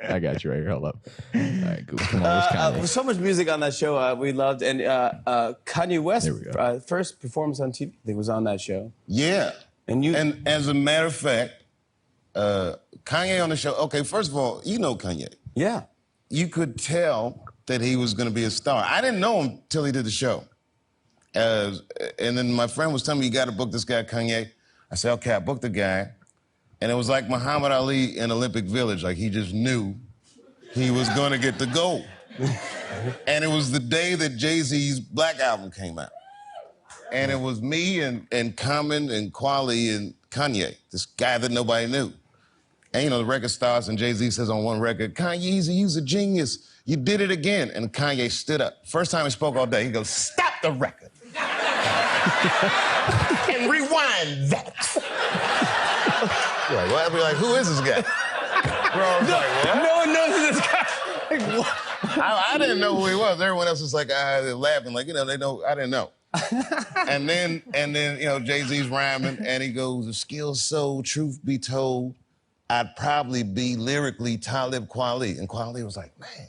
I got you right here. Hold up. All right, cool. Come on, where's Kanye? So much music on that show we loved. And Kanye West, There we go. first performance on TV, I think was on that show. Yeah. And as a matter of fact, Kanye on the show, okay, first of all, you know Kanye. Yeah. You could tell that he was going to be a star. I didn't know him till he did the show. And then my friend was telling me, you got to book this guy, Kanye. I said, okay, I booked the guy. And it was like Muhammad Ali in Olympic Village. Like he just knew he was going to get the gold. And it was the day that Jay-Z's Black Album came out. And it was me and Common and Kweli and Kanye, this guy that nobody knew. And, you know, the record starts and Jay-Z says on one record, Kanye, you's a genius. You did it again. And Kanye stood up. First time he spoke all day, he goes, stop the record. And rewind that. You're like, what? I'd be like, who is this guy? Bro, I was like, what? No one knows this guy. Like, what? I didn't know who he was. Everyone else was like, they're laughing, like, you know, they know, I didn't know. and then, you know, Jay-Z's rhyming, and he goes, if skills so, truth be told, I'd probably be lyrically Talib Kweli. And Kweli was like, man,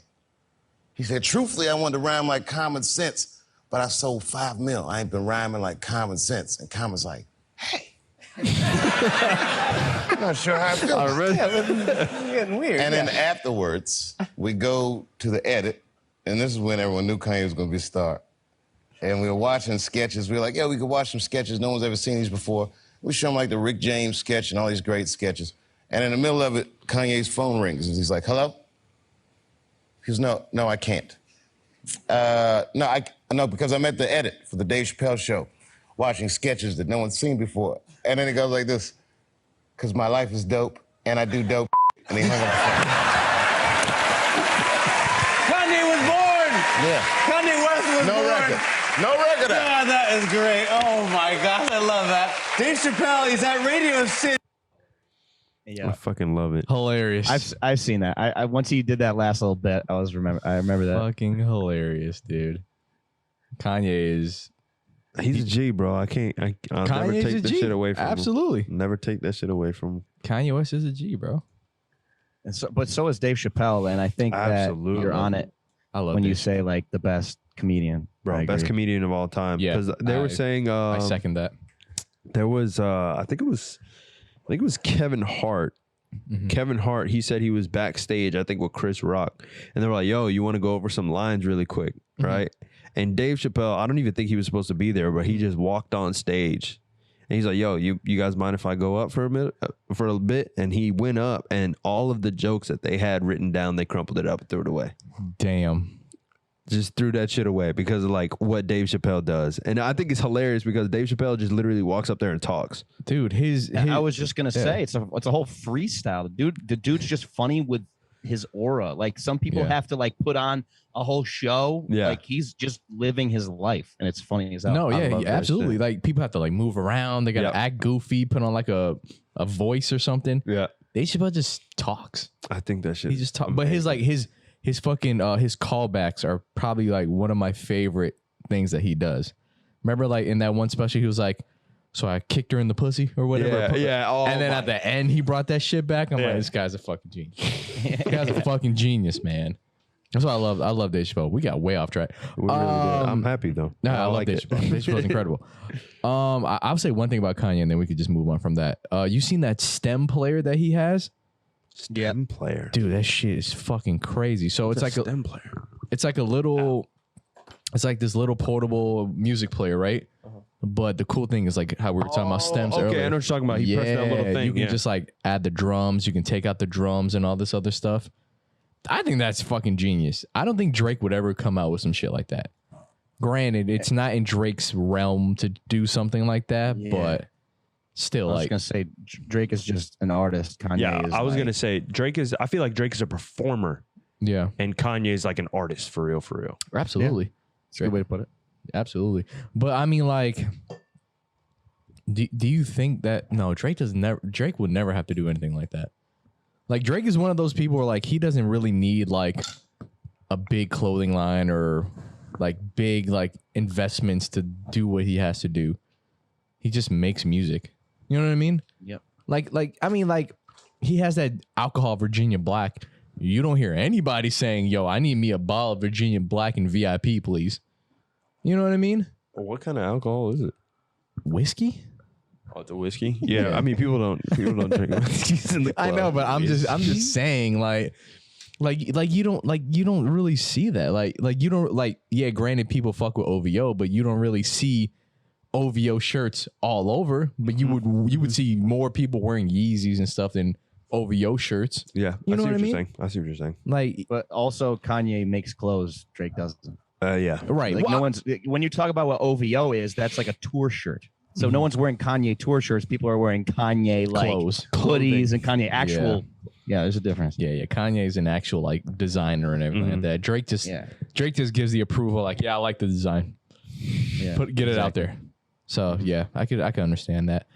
He said, truthfully, I wanted to rhyme like Common Sense, but I sold 5 mil. I ain't been rhyming like Common Sense. And Common's like, hey. I'm not sure how I feel. Yeah, it's getting weird. And then afterwards, we go to the edit, and this is when everyone knew Kanye was going to be a star. And we were watching sketches. We were like, yeah, we could watch some sketches. No one's ever seen these before. We show him like the Rick James sketch and all these great sketches. And in the middle of it, Kanye's phone rings, and he's like, hello? He goes, no, I can't. No, because I'm at the edit for the Dave Chappelle show, watching sketches that no one's seen before. And then it goes like this, because my life is dope, and I do dope, and he hung up the phone. Kanye was born! Yeah. Kanye West was No born! record. No record. Yeah, that is great. Oh my gosh, I love that. Dave Chappelle, he's at Radio City. Yeah, I fucking love it. Hilarious. I've seen that. I once he did that last little bit, I remember that. Fucking hilarious, dude. Kanye is. He's a G, bro. I'll never Kanye's take a this G. shit away from Absolutely. him. Never take that shit away from him. Kanye West is a G, bro. And so is Dave Chappelle, and I think Absolutely. that you're on it I love when Dave. you say like the best comedian. Bro, I best agree. comedian of all time. Yeah, Because they were saying I second that. there was I think it was Kevin Hart. Mm-hmm. Kevin Hart, he said he was backstage, I think with Chris Rock. And they were like, yo, you want to go over some lines really quick, right? And Dave Chappelle, I don't even think he was supposed to be there, but he just walked on stage. And he's like, yo, you guys mind if I go up for a bit? And he went up, and all of the jokes that they had written down, they crumpled it up and threw it away. Damn. Just threw that shit away because of like what Dave Chappelle does. And I think it's hilarious because Dave Chappelle just literally walks up there and talks. Dude, his I was just gonna say it's a whole freestyle. The dude's just funny with his aura. Like some people have to like put on a whole show. Yeah. Like he's just living his life, and it's funny as hell. No, I yeah, love that absolutely. shit. Like people have to like move around. They gotta Yep. act goofy, put on like a voice or something. Yeah. Dave Chappelle just talks. I think that shit. He just talks. But his fucking his callbacks are probably like one of my favorite things that he does. Remember, like in that one special, he was like, "So I kicked her in the pussy or whatever." Yeah. Oh, and then at the end, he brought that shit back. I'm like, this guy's a fucking genius. This guy's a fucking genius, man. That's what I love. I love Dave Chappelle. We got way off track. we really did. I'm happy though. No, I love Dave it. Chappelle. Dave Chappelle's incredible. I'll say one thing about Kanye, and then we could just move on from that. You seen that STEM player that he has? STEM player. Dude, that shit is fucking crazy. So it's like STEM player. it's like a little, it's like this little portable music player, right? But the cool thing is like how we were talking about stems earlier. Okay, I know what you're talking about. He pressed that little thing. You can just like add the drums. You can take out the drums and all this other stuff. I think that's fucking genius. I don't think Drake would ever come out with some shit like that. Granted, it's not in Drake's realm to do something like that, but still, I was like, gonna say Drake is just an artist. Kanye Yeah, is I was like, gonna say I feel like Drake is a performer yeah, and Kanye is like an artist for real, for real. absolutely. That's a good way to put it. Absolutely. But I mean, like, do you think that Drake would never have to do anything like that? Like, Drake is one of those people where like he doesn't really need like a big clothing line or like big like investments to do what he has to do. He just makes music. You know what I mean? Yep. Like I mean, like, he has that alcohol Virginia Black. You don't hear anybody saying, "Yo, I need me a bottle of Virginia Black in VIP, please." You know what I mean? What kind of alcohol is it? Whiskey? Oh, it's a whiskey. Yeah, I mean people don't drink whiskeys in the club. I know, but I'm just saying, like you don't really see that. Like you don't like, yeah, granted people fuck with OVO, but you don't really see OVO shirts all over. But you would see more people wearing Yeezys and stuff than OVO shirts. Yeah, You know what I mean? Saying. I see what you're saying. Like, But also Kanye makes clothes. Drake doesn't. Yeah. right. Like Well, no one's when you talk about what OVO is, that's like a tour shirt. So no one's wearing Kanye tour shirts. People are wearing Kanye like Clothes. hoodies and Kanye actual. Yeah, there's a difference. yeah. Kanye's an actual like designer and everything like that. Drake just gives the approval. Like, yeah, I like the design. Yeah. Get it out there. So yeah, I can understand that.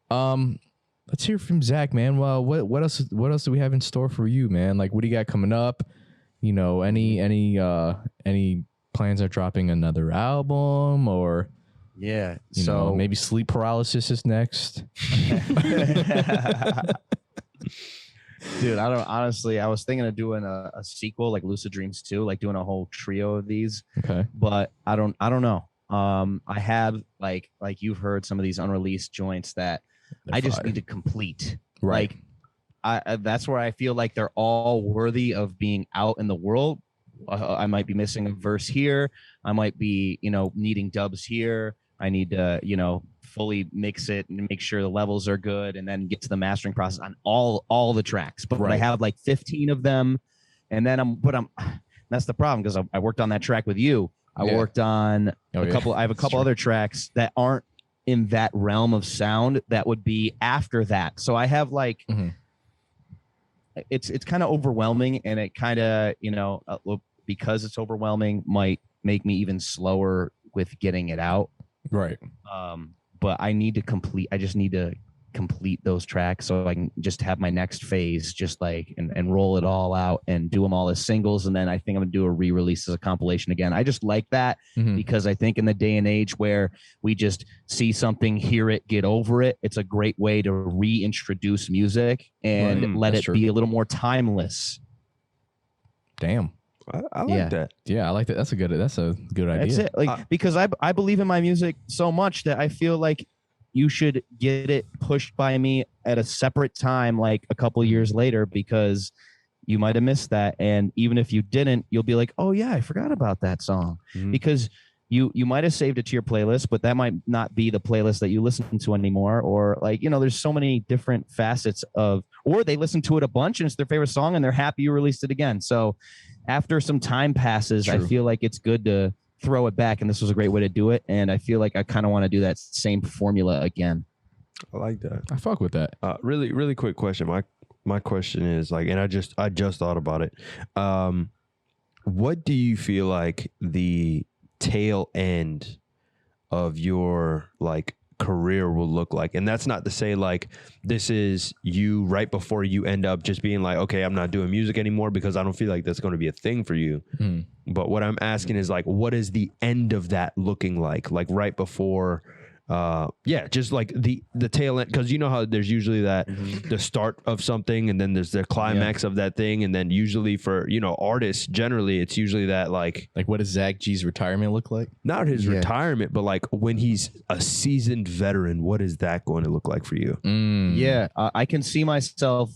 Let's hear from Zach, man. Well, what else do we have in store for you, man? Like, what do you got coming up? You know, any plans on dropping another album, or Yeah. you know, maybe sleep paralysis is next? Dude, I don't honestly. I was thinking of doing a sequel like Lucid Dreams 2, like doing a whole trio of these. Okay. But I don't know. I have like you've heard some of these unreleased joints that I just need to complete. Right. Like that's where I feel like they're all worthy of being out in the world. I might be missing a verse here. I might be, needing dubs here. I need to, fully mix it and make sure the levels are good, and then get to the mastering process on all the tracks. But I have like 15 of them, and then that's the problem, because I worked on that track with you. I worked on a couple. I have a couple other tracks that aren't in that realm of sound that would be after that. So I have like. Mm-hmm. It's kind of overwhelming, and it kind of, because it's overwhelming, might make me even slower with getting it out. Right. But I just need to complete those tracks so I can just have my next phase, just like, and roll it all out and do them all as singles. And then I think I'm gonna do a re-release as a compilation again. I just like that because I think in the day and age where we just see something, hear it, get over it, it's a great way to reintroduce music and let it be a little more timeless. Damn. I like that. Yeah, I like that. That's a good idea. That's it. Like, because I believe in my music so much that I feel like you should get it pushed by me at a separate time, like a couple years later, because you might have missed that. And even if you didn't, you'll be like, oh yeah, I forgot about that song. Because you might have saved it to your playlist, but that might not be the playlist that you listen to anymore. Or like, there's so many different facets or they listen to it a bunch and it's their favorite song and they're happy you released it again. So after some time passes, I feel like it's good to throw it back, and this was a great way to do it. And I feel like I kind of want to do that same formula again. I like that. I fuck with that. Really, really quick question. My question is like, and I just thought about it. What do you feel like the tail end of your like career will look like? And that's not to say like this is you right before you end up just being like, okay, I'm not doing music anymore, because I don't feel like that's going to be a thing for you. But what I'm asking is like, what is the end of that looking like right before just like the tail end, because you know how there's usually that the start of something and then there's the climax of that thing, and then usually for artists generally it's usually that like what does Zak G's retirement look like? Not his retirement, but like when he's a seasoned veteran, what is that going to look like for you? I can see myself,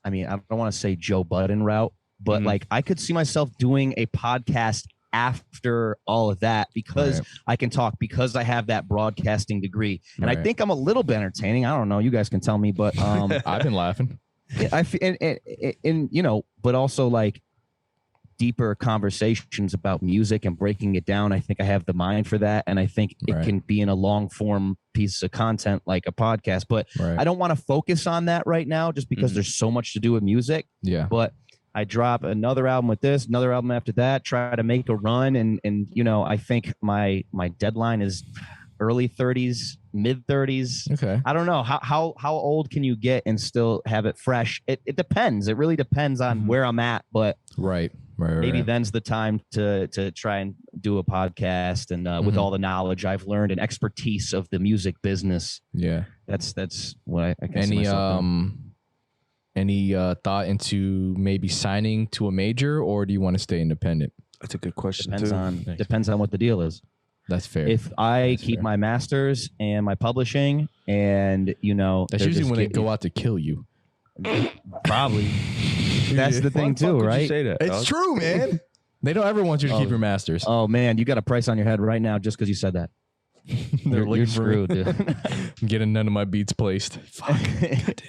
I mean, I don't want to say Joe Budden route, but like I could see myself doing a podcast after all of that, because I can talk, because I have that broadcasting degree, and I think I'm a little bit entertaining. I don't know, you guys can tell me, but I've been laughing. But also like deeper conversations about music and breaking it down. I think I have the mind for that, and I think it can be in a long form piece of content like a podcast. But I don't want to focus on that right now, just because there's so much to do with music. Yeah, but I drop another album with this, another album after that, try to make a run. And I think my deadline is early 30s, mid 30s. Okay. I don't know. How old can you get and still have it fresh? It depends. It really depends on where I'm at. But maybe then's the time to try and do a podcast, and with all the knowledge I've learned and expertise of the music business. Yeah. That's what I can see myself doing. Any thought into maybe signing to a major, or do you want to stay independent? That's a good question. Depends on what the deal is. That's fair. If I keep my masters and my publishing, and that's usually when they go out to kill you. Probably. That's the thing too, right? You say that, it's true, man. They don't ever want you to keep your masters. Oh man, you got a price on your head right now just because you said that. You're screwed, dude. I'm getting none of my beats placed. Fuck. God damn it.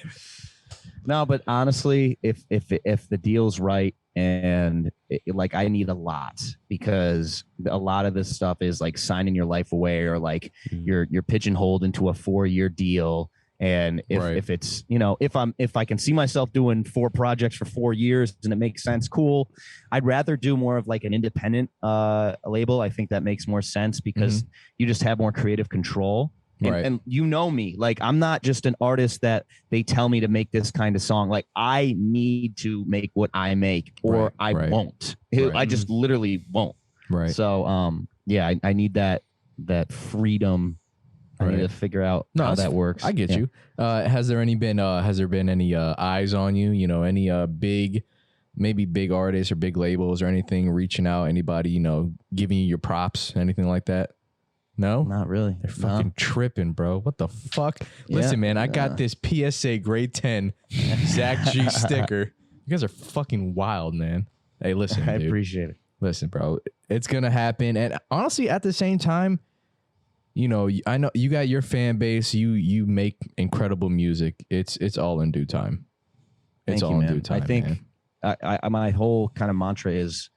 No, but honestly, if the deal's right, and like I need a lot, because a lot of this stuff is like signing your life away, or like you're pigeonholed into a 4-year deal. And if it's if I can see myself doing 4 projects for 4 years and it makes sense, cool. I'd rather do more of like an independent label. I think that makes more sense, because you just have more creative control. And me, like I'm not just an artist that they tell me to make this kind of song. Like I need to make what I make, or I won't. I just literally won't. Right. So I need that freedom I need to figure out how that works. I get you. Has there been any eyes on you? You know, any maybe big artists or big labels or anything reaching out? Anybody, you know, giving you your props, anything like that? No, not really. They're fucking tripping, bro. What the fuck? Listen, man, I got this PSA grade 10 Zak G sticker. You guys are fucking wild, man. Hey, listen, I dude. appreciate it. Listen, bro, it's gonna happen. And honestly, at the same time, you know, I know you got your fan base. You make incredible music. It's all in due time. It's all in due time. I think man. my whole kind of mantra is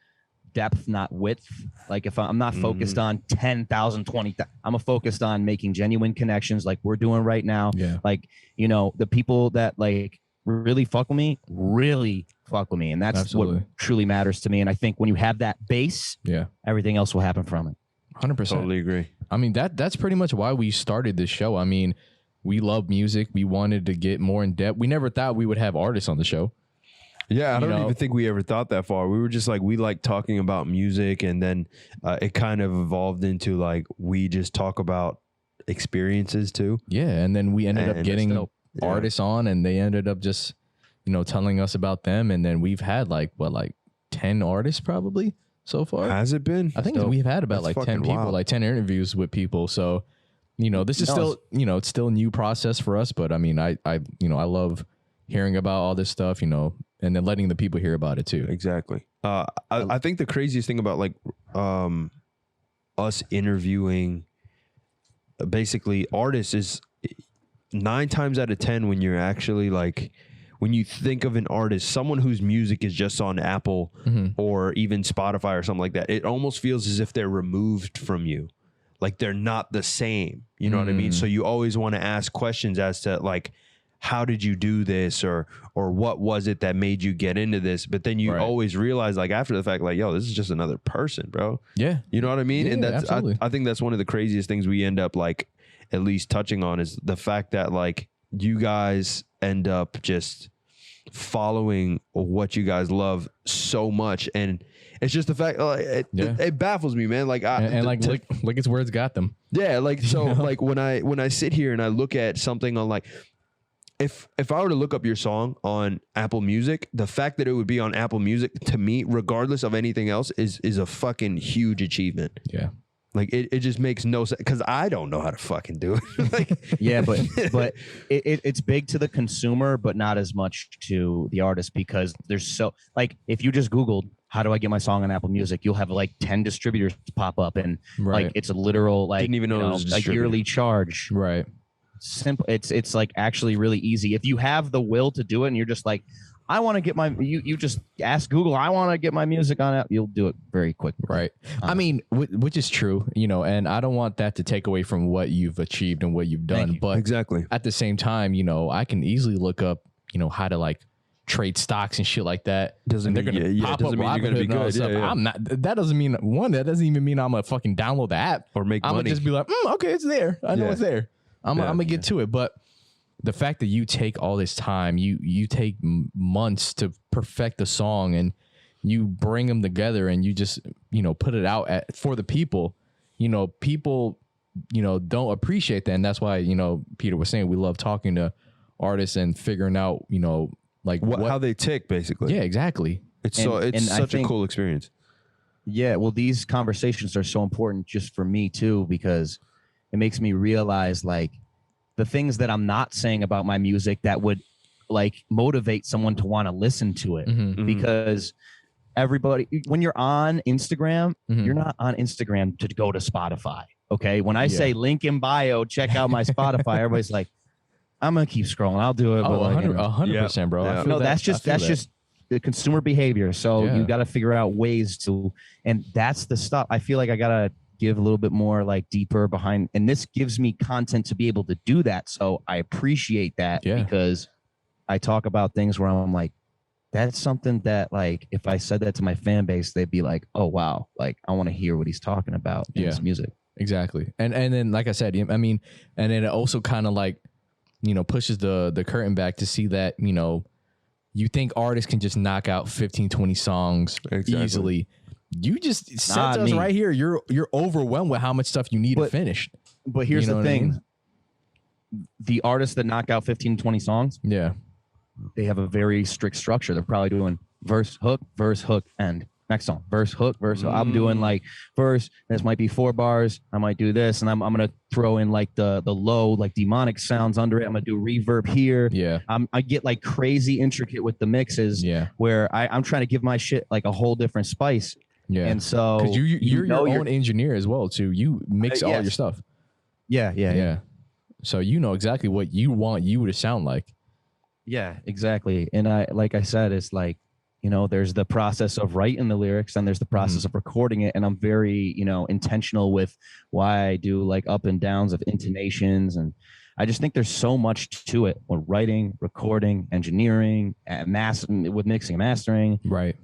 depth, not width. Like if I'm not focused on 10,000, 20,000, I'm focused on making genuine connections like we're doing right now. Yeah. Like, you know, the people that like really fuck with me, and that's what truly matters to me. And I think when you have that base, everything else will happen from it. 100%. Totally agree. I mean, that's pretty much why we started this show. I mean, we love music. We wanted to get more in depth. We never thought we would have artists on the show. Yeah, I don't even think we ever thought that far. We were just like, we like talking about music, and then it kind of evolved into like we just talk about experiences too. Yeah, and then we ended up getting artists on, and they ended up just, you know, telling us about them, and then we've had like 10 artists probably so far. Has it been? I think we've had about like 10 people, like 10 interviews with people. So, you know, this is still, you know, it's still a new process for us, but I mean, I you know, I love hearing about all this stuff, you know, and then letting the people hear about it too. Exactly. I think the craziest thing about like us interviewing basically artists is 9 times out of 10 when you're actually like, when you think of an artist, someone whose music is just on Apple or even Spotify or something like that, it almost feels as if they're removed from you. Like they're not the same. You know what I mean? So you always want to ask questions as to like, how did you do this, or what was it that made you get into this? But then you always realize like after the fact, like, yo, this is just another person, bro. Yeah. You know what I mean? Yeah, and that's, I think that's one of the craziest things we end up like at least touching on is the fact that like you guys end up just following what you guys love so much. And it's just the fact, it baffles me, man. Like, look, it's where it's got them. Yeah. Like, so like when I sit here and I look at something on like, if I were to look up your song on Apple Music, the fact that it would be on Apple Music to me, regardless of anything else, is a fucking huge achievement. Yeah. Like it just makes no sense because I don't know how to fucking do it. Like, yeah, but it's big to the consumer, but not as much to the artist because there's so like if you just Googled how do I get my song on Apple Music, you'll have like 10 distributors pop up and like it's a literal like didn't even know it was a yearly charge. Right. Simple. It's like actually really easy if you have the will to do it and you're just like, I want to get my you just ask Google, I want to get my music on it, you'll do it very quick. Right. I mean, which is true, you know, and I don't want that to take away from what you've achieved and what you've done, but exactly at the same time, you know, I can easily look up, you know, how to like trade stocks and shit like that. Doesn't mean you're gonna be good. Yeah. I'm not. That doesn't mean that doesn't even mean I'm gonna fucking download the app or make money. I'm gonna just be like, okay, it's there. I know it's there. I'm gonna get to it. But the fact that you take all this time, you take months to perfect a song and you bring them together and you just, you know, put it out for the people, you know, people, you know, don't appreciate that. And that's why, you know, Peter was saying we love talking to artists and figuring out, you know, like how they tick basically. Yeah, exactly. It's such a cool experience. Yeah. Well, these conversations are so important just for me too, because it makes me realize like the things that I'm not saying about my music that would like motivate someone to want to listen to it because everybody, when you're on Instagram, you're not on Instagram to go to Spotify. Okay. When I say link in bio, check out my Spotify, everybody's like, I'm going to keep scrolling. I'll do it. Oh, 100%, bro. Yeah. No, that's just the consumer behavior. So you got to figure out ways to, and that's the stuff I feel like I got to give a little bit more like deeper behind, and this gives me content to be able to do that. So I appreciate that because I talk about things where I'm like, that's something that like, if I said that to my fan base, they'd be like, oh, wow. Like I want to hear what he's talking about in his music. Exactly. And then, like I said, I mean, and then it also kind of like, you know, pushes the curtain back to see that, you know, you think artists can just knock out 15, 20 songs easily. You just said to us right here, you're overwhelmed with how much stuff you need to finish. But here's the thing. the artists that knock out 15, 20 songs, Yeah. they have a very strict structure. They're probably doing verse, hook, end. Next song, verse, hook, verse. Hook. I'm doing like verse. This might be 4 bars. I might do this, and I'm gonna throw in like the low, like demonic sounds under it. I'm gonna do reverb here. Yeah. I get like crazy intricate with the mixes. Yeah. Where I'm trying to give my shit like a whole different spice. Yeah. And so because you're your own engineer as well too. You mix all yes. your stuff. Yeah. So you know exactly what you want you to sound like. Yeah, exactly. And like I said, it's like, you know, there's the process of writing the lyrics and there's the process of recording it. And I'm very, you know, intentional with why I do like up and downs of intonations. And I just think there's so much to it when writing, recording, engineering, with mixing and mastering. Right.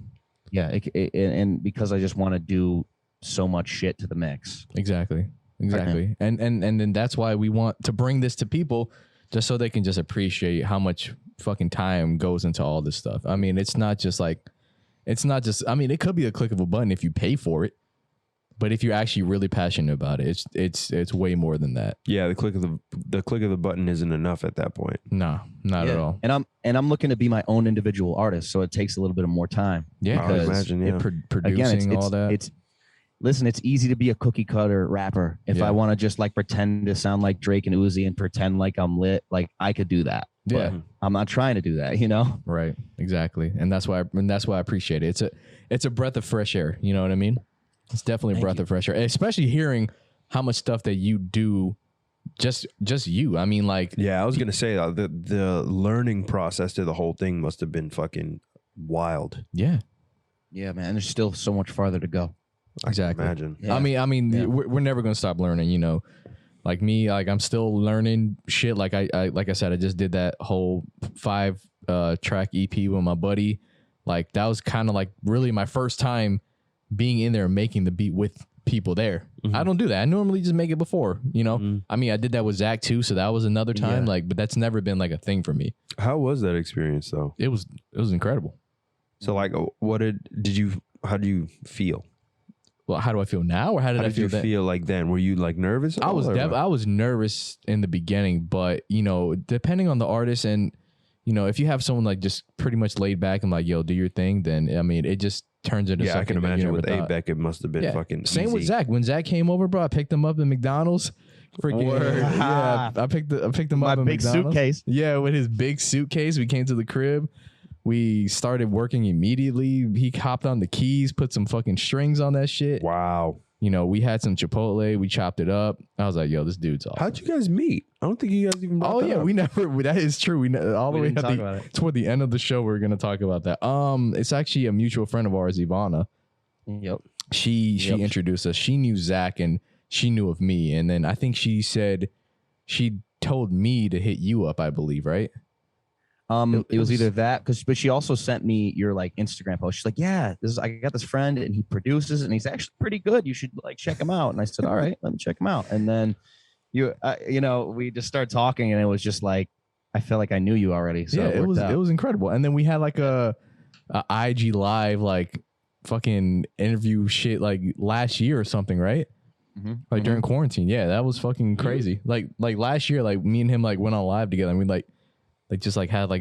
Yeah. And because I just want to do so much shit to the mix. Exactly. And then that's why we want to bring this to people, just so they can just appreciate how much fucking time goes into all this stuff. I mean, it's not just, I mean, it could be a click of a button if you pay for it, but if you're actually really passionate about it, it's way more than that. Yeah, the click of the button isn't enough at that point. No, not at all. And I'm looking to be my own individual artist, so it takes a little bit of more time. Yeah, I would imagine. Yeah. Producing all that. Listen, it's easy to be a cookie cutter rapper. If I want to just like pretend to sound like Drake and Uzi and pretend like I'm lit, like I could do that. Yeah. But I'm not trying to do that, you know? Right. Exactly. And that's why I appreciate it. It's a breath of fresh air. You know what I mean? It's definitely a breath of fresh air, especially hearing how much stuff that you do. Just you. I mean, like, yeah, I was gonna say the learning process to the whole thing must have been fucking wild. Yeah. Yeah, man. There's still so much farther to go. Exactly. Imagine. Yeah. I mean, we're never gonna stop learning. You know, like me, like I'm still learning shit. Like I said, I just did that whole 5 track EP with my buddy. Like that was kind of like really my first time being in there making the beat with people there. I don't do that. I normally just make it before. You know, I mean, I did that with Zak too, so that was another time. Like, but that's never been like a thing for me. How was that experience though? It was incredible. So like, how do you feel? Well, how do I feel now, or how did I feel then? Feel like then? Were you like nervous? I was nervous in the beginning, but you know, depending on the artist, and you know, if you have someone like just pretty much laid back and like, yo, do your thing, then I mean, it just turns into something. I can imagine with A-Beck, it must have been fucking same easy. with Zak. When Zak came over, bro, I picked him up at McDonald's. Freaking yeah, I picked him up in big McDonald's. Suitcase. Yeah, with his big suitcase, we came to the crib. We started working immediately. He hopped on the keys, put some fucking strings on that shit. Wow. You know, we had some Chipotle. We chopped it up. I was like, "Yo, this dude's awesome." How'd you guys meet? I don't think you guys even. Oh yeah, up. we never. That is true. All the way toward the end of the show, we're gonna talk about that. It's actually a mutual friend of ours, Ivana. Yep. She introduced us. She knew Zak and she knew of me, and then I think she said she told me to hit you up. I believe, right? It was either that, but she also sent me your like Instagram post. She's like, yeah, I got this friend and he produces and he's actually pretty good. You should like check him out. And I said, all right, let me check him out. And then you know, we just started talking and it was just like, I felt like I knew you already. So yeah, it was incredible. And then we had like a IG live, like fucking interview shit like last year or something, right? Like during quarantine. Yeah, that was fucking crazy. Like last year, like me and him like went on live together and we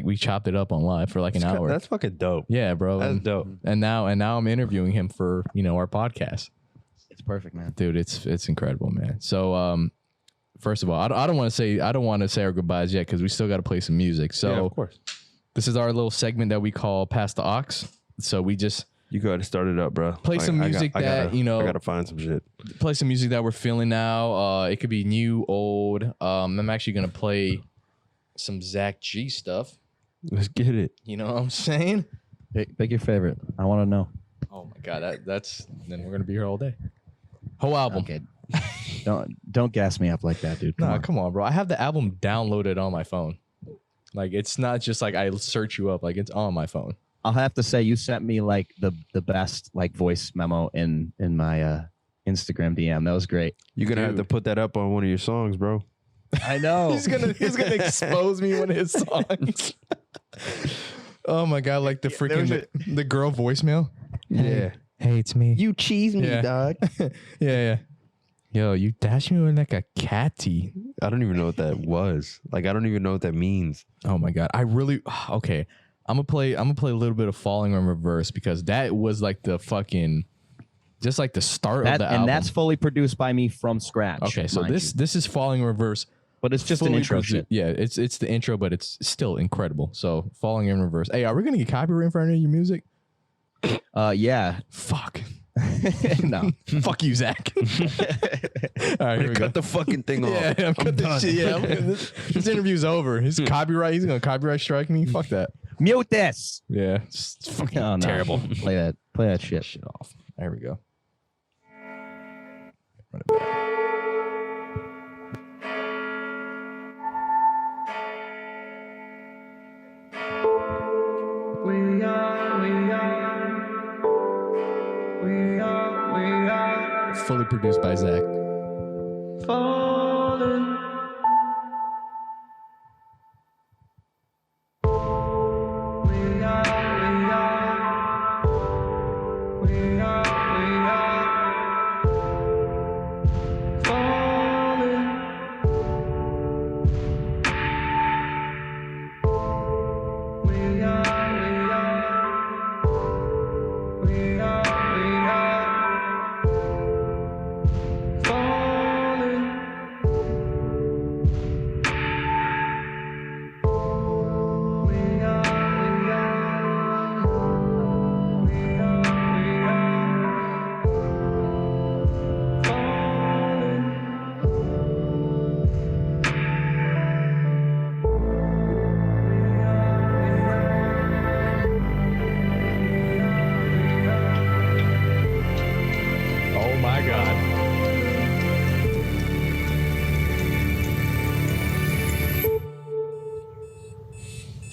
we chopped it up on live for like an hour. That's fucking dope. Yeah, bro. That's dope. And now I'm interviewing him for, you know, our podcast. It's perfect, man. Dude, it's incredible, man. So first of all, I don't want to say our goodbyes yet because we still got to play some music. So yeah, of course. This is our little segment that we call Pass the Aux. So we just you got to start it up, bro. Play some music I gotta find some shit. Play some music that we're feeling now. It could be new, old. I'm actually gonna play some Zak G stuff. Let's get it. You know what I'm saying? Pick your favorite. I want to know. Oh my god, that's then we're gonna be here all day. Whole album. Okay. Don't gas me up like that, dude. Come on, bro. I have the album downloaded on my phone. Like it's not just like I search you up. Like it's on my phone. I'll have to say you sent me like the best like voice memo in my Instagram DM. That was great. You're gonna have to put that up on one of your songs, bro. I know. he's gonna expose me one of his songs. Oh my god, like the freaking the girl voicemail. Yeah. Hey, it's me. You cheese me, dog. Yeah. Yo, you dash me with like a catty. I don't even know what that was. Like, I don't even know what that means. Oh my God. Okay. I'm gonna play a little bit of Falling in Reverse because that was like the fucking, just like the start of the album. And that's fully produced by me from scratch. Okay, so this is Falling in Reverse. But it's just an intro shit. Yeah, it's the intro, but it's still incredible. So Falling in Reverse. Hey, are we gonna get copyright for any of your music? Yeah. Fuck. No. Fuck you, Zach. All right, here we go. Cut the fucking thing off. Yeah, I'm cut this shit. Yeah, this interview's over. He's gonna copyright strike me. Fuck that. Mute this. Yeah, it's fucking Oh, no. terrible. Play that shit Off. There we go. Run it back. Fully produced by Zach.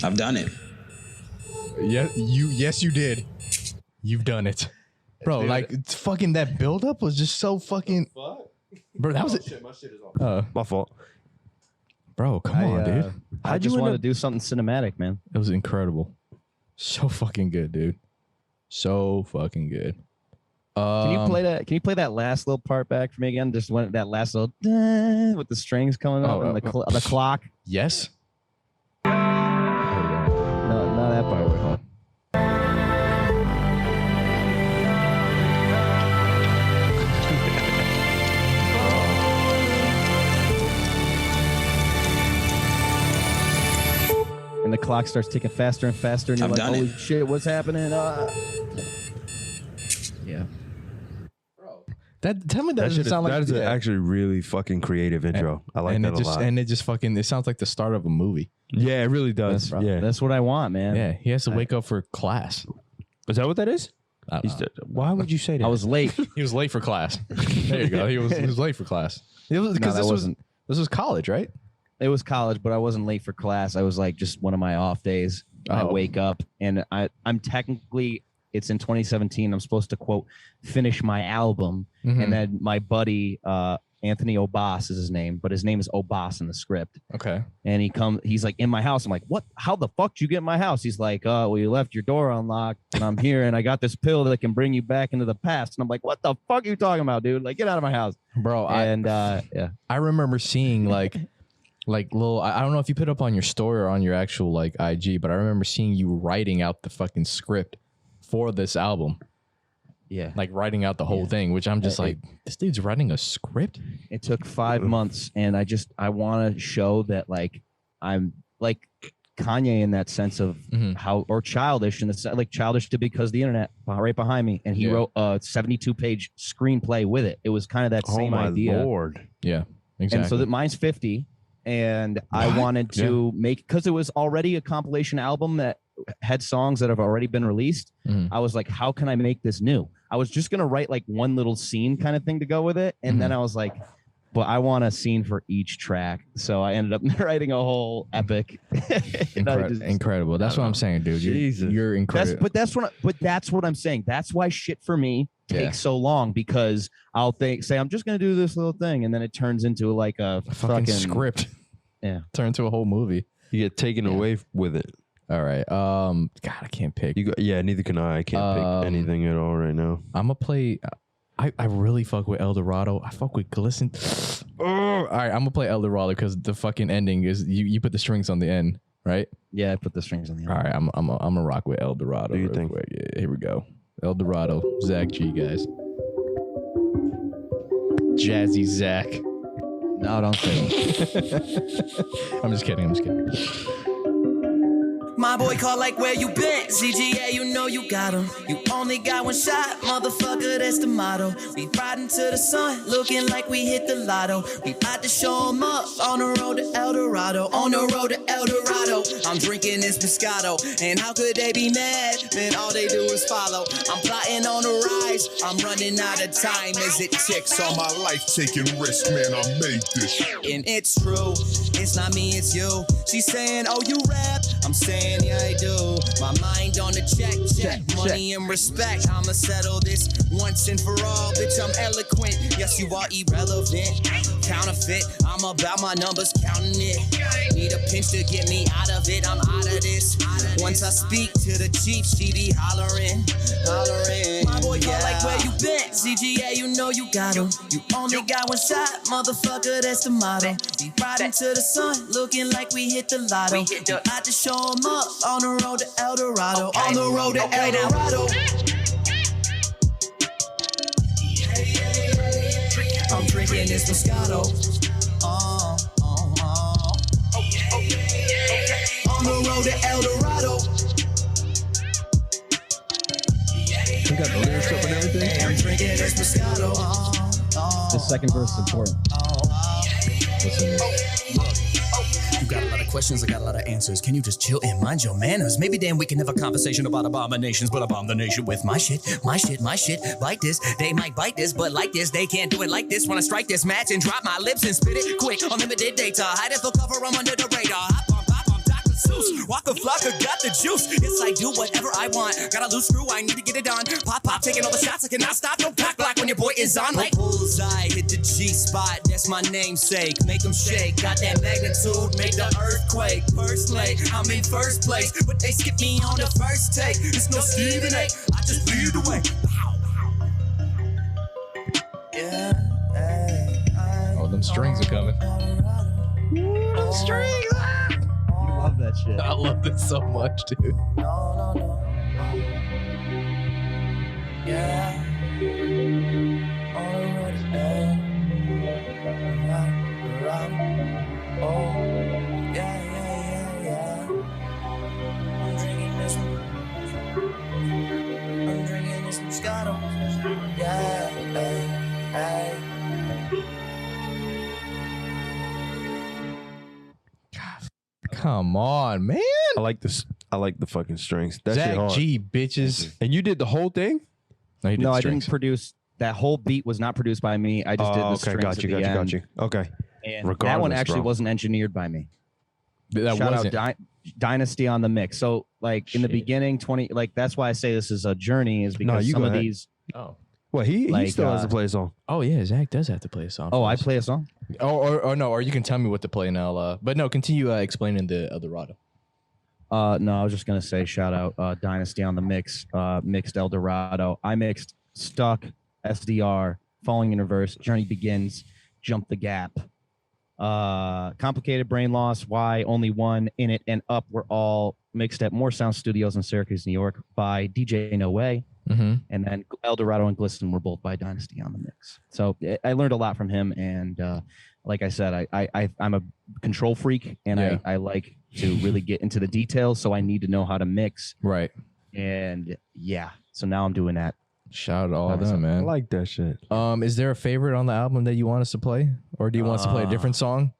I've done it. Yeah, yes, you did. You've done it. Bro, like, it's fucking that buildup was just so fucking. Bro, that was it. My shit is off. My fault. Bro, come on, dude. I just want to do something cinematic, man. It was incredible. So fucking good, dude. So fucking good. Can you play that last little part back for me again? Just that last little with the strings coming up and the clock. Yes. No, not that part. Wait, hold on. And the clock starts ticking faster and faster, and you're like, "Holy shit, what's happening?" Yeah. Tell me that doesn't sound like that is actually really fucking creative intro. I like that a lot. And it just fucking, it sounds like the start of a movie. Yeah, it really does. That's what I want, man. Yeah, he has to wake up for class. Is that what that is? Why would you say that? I was late. He was late for class. There you go. He was late for class. Because this was college, right? It was college, but I wasn't late for class. I was like just one of my off days. I wake up and I'm technically, it's in 2017. I'm supposed to quote finish my album, and then my buddy Anthony Obas is his name, but his name is Obas in the script. Okay. And he's like in my house. I'm like, what? How the fuck did you get in my house? He's like, well, you left your door unlocked, and I'm here, and I got this pill that can bring you back into the past. And I'm like, what the fuck are you talking about, dude? Like, get out of my house, bro. I remember seeing like little. I don't know if you put up on your story or on your actual like IG, but I remember seeing you writing out the fucking script for this album. Yeah. Like writing out the whole thing, which I'm just like, this dude's writing a script? It took 5 months, and I want to show that like I'm like Kanye in that sense of how, or childish in the like childish to because the internet right behind me, and he wrote a 72-page screenplay with it. It was kind of that same idea. Oh my Lord. Yeah, exactly. And so that mine's 50, and I wanted to make, because it was already a compilation album that had songs that have already been released. I was like, how can I make this new? I was just gonna write like one little scene kind of thing to go with it, and then I was like, but I want a scene for each track, so I ended up writing a whole epic. Incredible. That's what I'm saying, dude. You're incredible. That's what I'm saying. That's why shit for me takes so long, because I'll say I'm just gonna do this little thing, and then it turns into like a fucking script. Yeah, turn into a whole movie. You get taken away with it. All right. God, I can't pick. Neither can I. I can't pick anything at all right now. I'm gonna play. I really fuck with El Dorado. I fuck with Glisten. All right, I'm gonna play El Dorado because the fucking ending is you put the strings on the end, right? Yeah, I put the strings on the end. All right, I'm gonna rock with El Dorado. Do you real think? quick. Yeah, here we go. El Dorado, Zak G, guys. Jazzy Zach. No, don't say that. I'm just kidding. My boy call like, where you been? CGA, you know you got him. You only got one shot, motherfucker, that's the motto. We riding to the sun, looking like we hit the lotto. We about to show 'em up on the road to El Dorado. On the road to El Dorado. I'm drinking this Moscato, and how could they be mad? Man, all they do is follow. I'm plotting on the rise, I'm running out of time as it ticks on my life taking risk, man, I made this. and it's true, it's not me, it's you. She's saying, oh, you rap? I'm saying, yeah, I do. My mind on the check. Money and respect, I'ma settle this once and for all. Bitch, I'm eloquent, yes, you are irrelevant. Counterfeit, I'm about my numbers, counting it. Need a pinch to get me out of it, I'm out of this. Once I speak to the chief, she be hollering. My boy call like, where you been? CGA, you know you got him. You only got one shot, motherfucker, that's the motto. We riding to the sun, looking like we hit the lotto. I just show 'em up on the road to El Dorado. On the road to El Dorado. I'm drinking this Moscato. On the road to El Dorado. You got the lyrics up and everything. I'm drinking this Moscato. The second verse is important. You got a lot of questions, I got a lot of answers. Can you just chill and mind your manners? Maybe then we can have a conversation about abominations, but I bomb the nation with my shit. Like this, they might bite this, but like this, they can't do it like this. Wanna strike this match and drop my lips and spit it quick. Unlimited data, hide it for cover, I'm under the radar. Hop on, Dr. Seuss. Waka Flocka got the juice. Yes, I do whatever I want. Got a loose screw, I need to get it done. Pop, taking all the shots, I cannot stop. Don't cock black when your boy is on. Like bullseye, hit the G-spot, that's my namesake. Make them shake, got that magnitude, make the earthquake. First lake, I'm in first place, but they skip me on the first take. It's no Stephen A, I just lead the way. Yeah, Oh, them strings are coming. Strings! You love that shit. I love this so much, dude. No. Yeah. On the road to El Dorado. Oh, yeah. I'm drinking this Moscato. Yeah, hey. Come on, man. I like this. I like the fucking strings. That shit Zak hard. G, bitches. And you did the whole thing? He did No, I strings. didn't produce that whole beat. Was not produced by me. I just did the okay, strings. got you. Okay. And that one Regardless, actually bro. wasn't engineered by me. That Shout wasn't. out Dynasty on the mix. So like in the Shit. beginning, that's why I say this is a journey, is because you some go of ahead. these. Oh. Well, he Like, still has to play a song. Oh yeah, Zach does have to play a song. Oh, for I us. play a song. Or no, or you can tell me what to play and I'll. But no, continue explaining the El Dorado. No, I was just gonna say shout out Dynasty on the mix, mixed El Dorado. I mixed Stuck, SDR, Falling in Reverse, Journey Begins, Jump the Gap, Complicated Brain Loss, Why, Only One, In It, and Up were all mixed at More Sound Studios in Syracuse, New York by DJ No Way. Mm-hmm. And then El Dorado and Glisten were both by Dynasty on the mix. So I learned a lot from him. And like I said, I'm a control freak, and Yeah. I like to really get into the details. So I need to know how to mix. Right. And yeah, so now I'm doing that. Shout out to all Nice. them, I man. like that shit. Is there a favorite on the album that you want us to play, or do you want us to play a different song?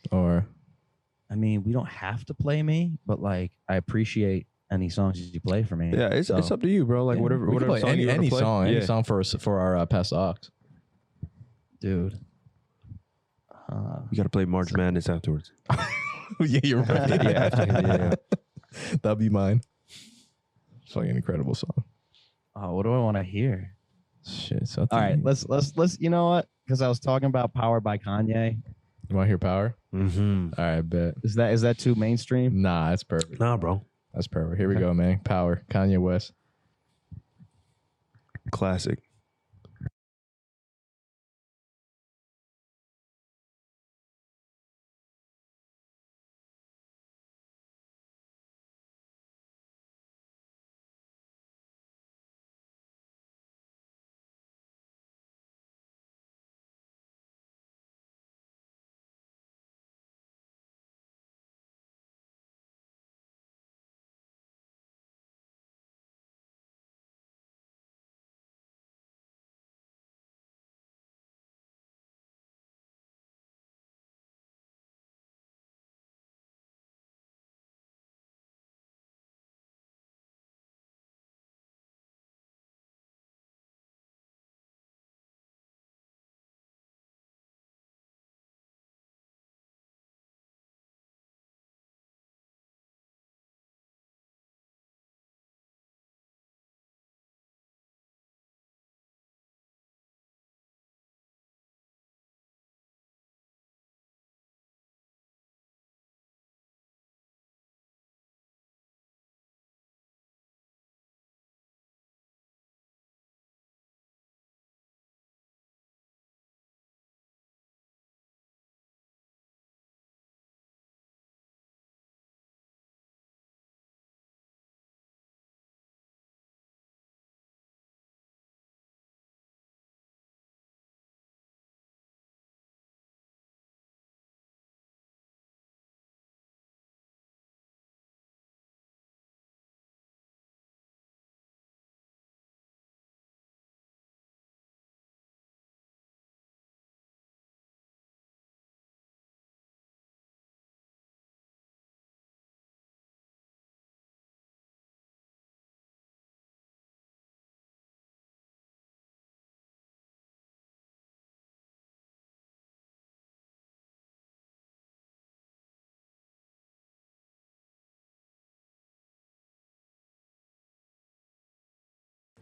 Or I mean, we don't have to play me, but like I appreciate any songs you play for me. Yeah, it's up to you, bro. Like Yeah, whatever, we can whatever play song you wanna any play. song, Yeah. any song for our past ox. Dude. You got to play March Madness afterwards. Yeah, you're right. yeah. That'll be mine. It's like an incredible song. Oh, what do I want to hear? Shit. So All right, let's you know what? Because I was talking about Power by Kanye. You want to hear Power? Mm-hmm. All right, bet. Is that too mainstream? Nah, that's perfect. Nah, bro. That's perfect. Here we go, man. Power. Kanye West. Classic.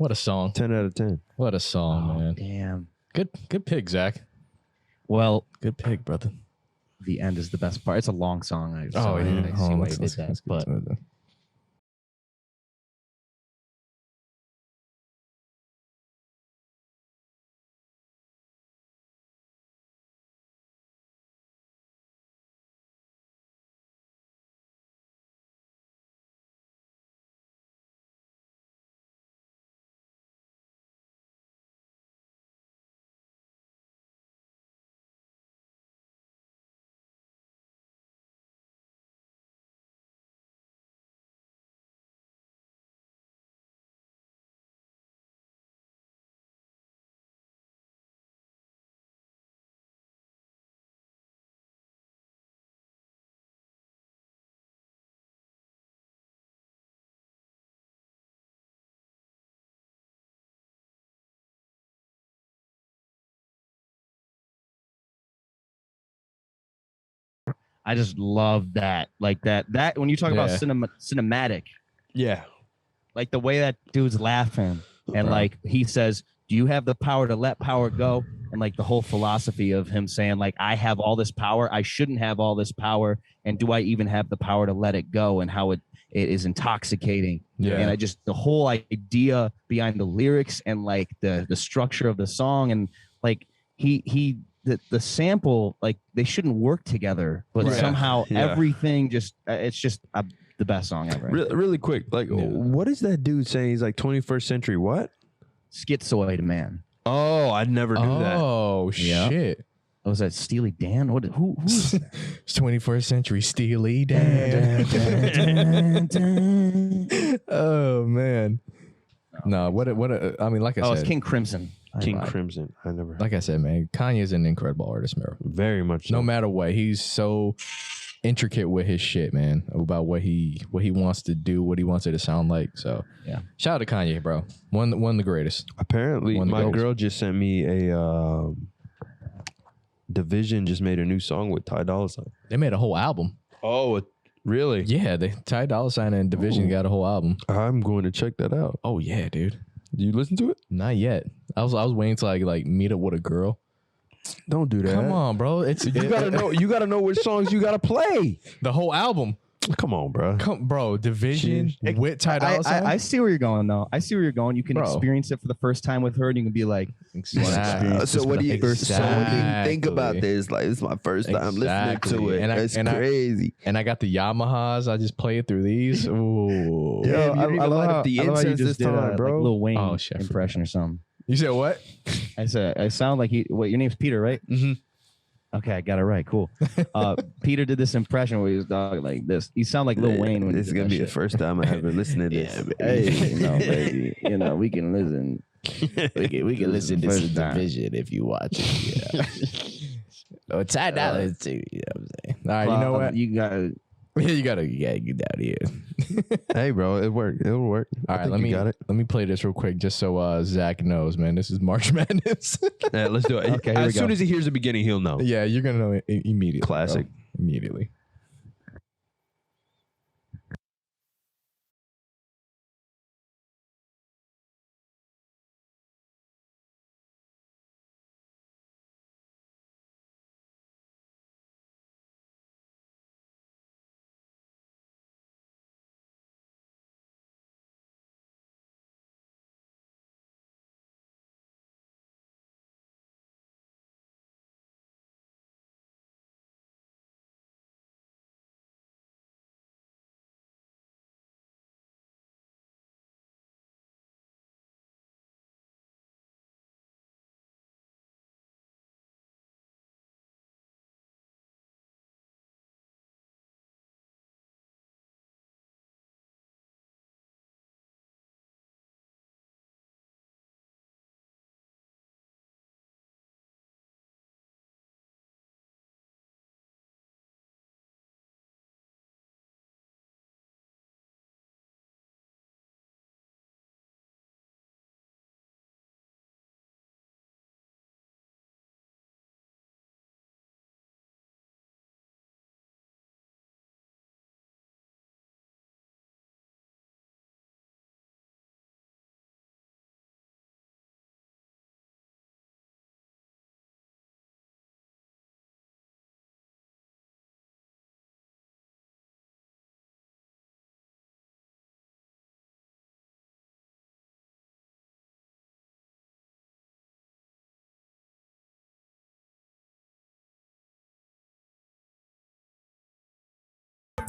What a song. 10 out of 10. What a song, man. Damn. Good pick, Zach. Well, Good pick, brother. the end is the best part. It's a long song. I see Hold why on, you did let's that. get But to it then. I just love that. Like that when you talk about cinematic, Yeah. like the way that dude's laughing and like he says, do you have the power to let power go? And like the whole philosophy of him saying like, I have all this power. I shouldn't have all this power. And do I even have the power to let it go? And how it is intoxicating. Yeah. And I just, the whole idea behind the lyrics and like the structure of the song and like the sample, like they shouldn't work together, but somehow everything just, it's just the best song ever. Really quick. Like, what is that dude saying? He's like 21st century what? Schizoid man. Oh, I never knew that. Oh, shit. Oh, was that Steely Dan? Who is that? It's 21st century Steely Dan. Oh, man. No, I mean, like I said. It's King Crimson. King Crimson. I never. Like I said, man, Kanye's an incredible artist, man. Very much so. No matter what, he's so intricate with his shit, man, about what he wants to do, what he wants it to sound like. So yeah, shout out to Kanye, bro. One of the greatest. Apparently, my girl just sent me a Division just made a new song with Ty Dolla $ign. They made a whole album. Oh, really? Yeah, Ty Dolla $ign and Division got a whole album. I'm going to check that out. Oh yeah, dude. Do you listen to it? Not yet. I was waiting till I like meet up with a girl. Don't do that. Come on, bro. You gotta know which songs you gotta play. The whole album. Come on, bro. Bro, Division with Ty Dolla $ign. I see where you're going, though. I see where you're going. You can experience it for the first time with her, and you can be like, So what do you think about this? Like, it's my first time listening to it. It's crazy. And I got the Yamahas. I just play it through these. Ooh. Yeah, I love how the incense this time, bro. Like Lil Wayne impression or something. You said what? I sound like your name's Peter, right? Mm-hmm. Okay, I got it right. Cool. Peter did this impression where he was talking like this. You sound like Lil Wayne. When this is gonna be the first time I ever listen to this. Hey, baby, we can listen. We can listen to some Division if you watch it. Yeah. Oh, Ty Dolla $ign too. You know what I'm saying? All right, you know what? You gotta get down here. Hey, bro, it'll work. All right, let me play this real quick just so Zach knows, man. This is March Madness. Yeah, let's do it. Okay, as soon as he hears the beginning, he'll know. Yeah, you're gonna know immediately. Classic. Bro. Immediately.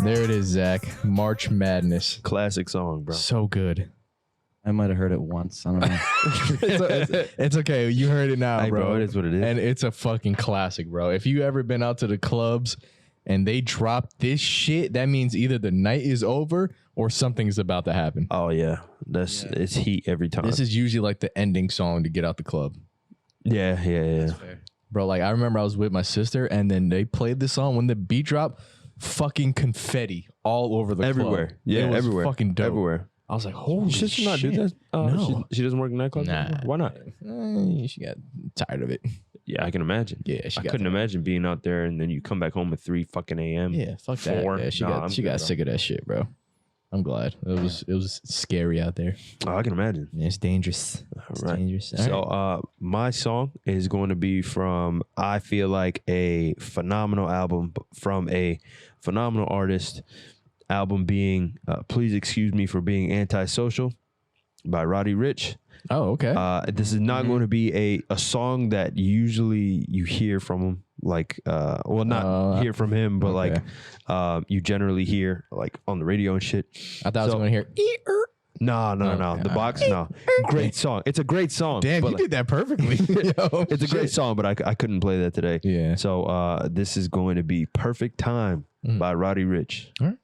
There it is, Zach. March Madness. Classic song, bro. So good. I might have heard it once. I don't know. It's okay. You heard it now, Hey, bro, it is what it is. And it's a fucking classic, bro. If you ever been out to the clubs and they drop this shit, that means either the night is over or something's about to happen. Oh yeah, it's heat every time. This is usually like the ending song to get out the club. Yeah. Bro, like I remember I was with my sister and then they played this song when the beat dropped, fucking confetti all over the everywhere. club. Yeah, it was everywhere. Fucking dope. Everywhere. I was like, holy shit. She not do that? No. She doesn't work in nightclubs? Nah. Why not? She got tired of it. Yeah, I can imagine. Yeah, I couldn't imagine being out there and then you come back home at 3 fucking a.m. Yeah, fuck that. 4. Yeah, she got sick of that shit, bro. I'm glad. It was scary out there. Oh, I can imagine. Yeah, it's dangerous. It's dangerous. So my song is going to be from, I feel like, a phenomenal album from a phenomenal artist. Album being Please Excuse Me for Being Antisocial by Roddy Ricch. Oh, okay. This is not going to be a song that usually you hear from him, like not hear from him, but okay. like you generally hear like on the radio and shit. I thought I was going to hear No. The box, no. Great song. It's a great song. Damn, you did that perfectly. Yo, it's a great song, but I couldn't play that today. Yeah. So this is going to be Perfect Time by Roddy Ricch. All right.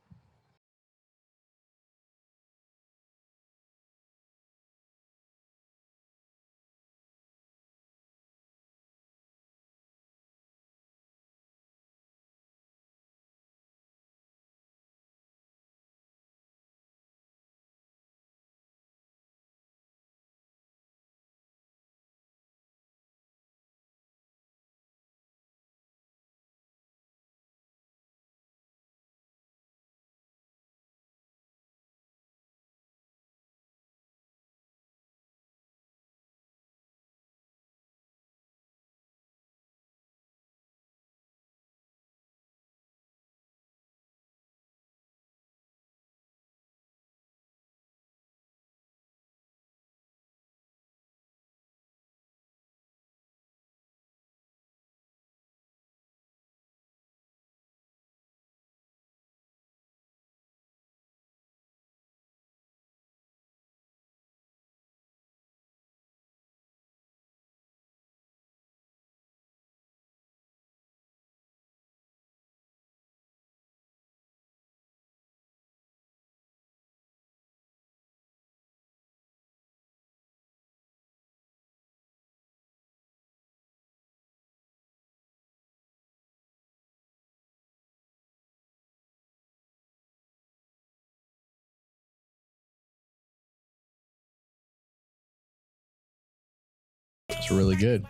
It's really good.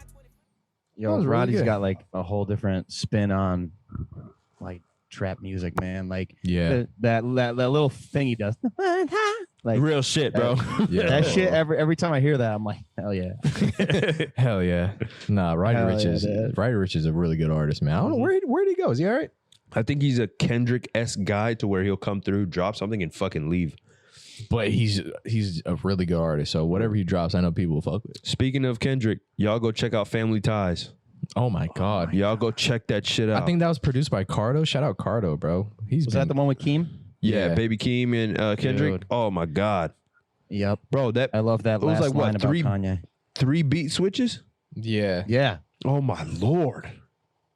Yo, really Roddy's good. got like a whole different spin on like trap music, man. Like that little thing he does. Like Real shit, bro. that shit every time I hear that, I'm like, hell yeah. Hell yeah. Nah, Roddy Ricch is a really good artist, man. I don't know where'd he go? Is he all right? I think he's a Kendrick-esque guy to where he'll come through, drop something, and fucking leave. But he's a really good artist. So whatever he drops, I know people will fuck with. Speaking of Kendrick, y'all go check out Family Ties. Oh my God. Y'all go check that shit out. I think that was produced by Cardo. Shout out Cardo, bro. Was that the one with Keem? Yeah, Baby Keem and Kendrick. Dude. Oh my God. Yep. Bro, I love that it was last like, line what, about Kanye. 3 beat switches? Yeah. Yeah. Oh my Lord.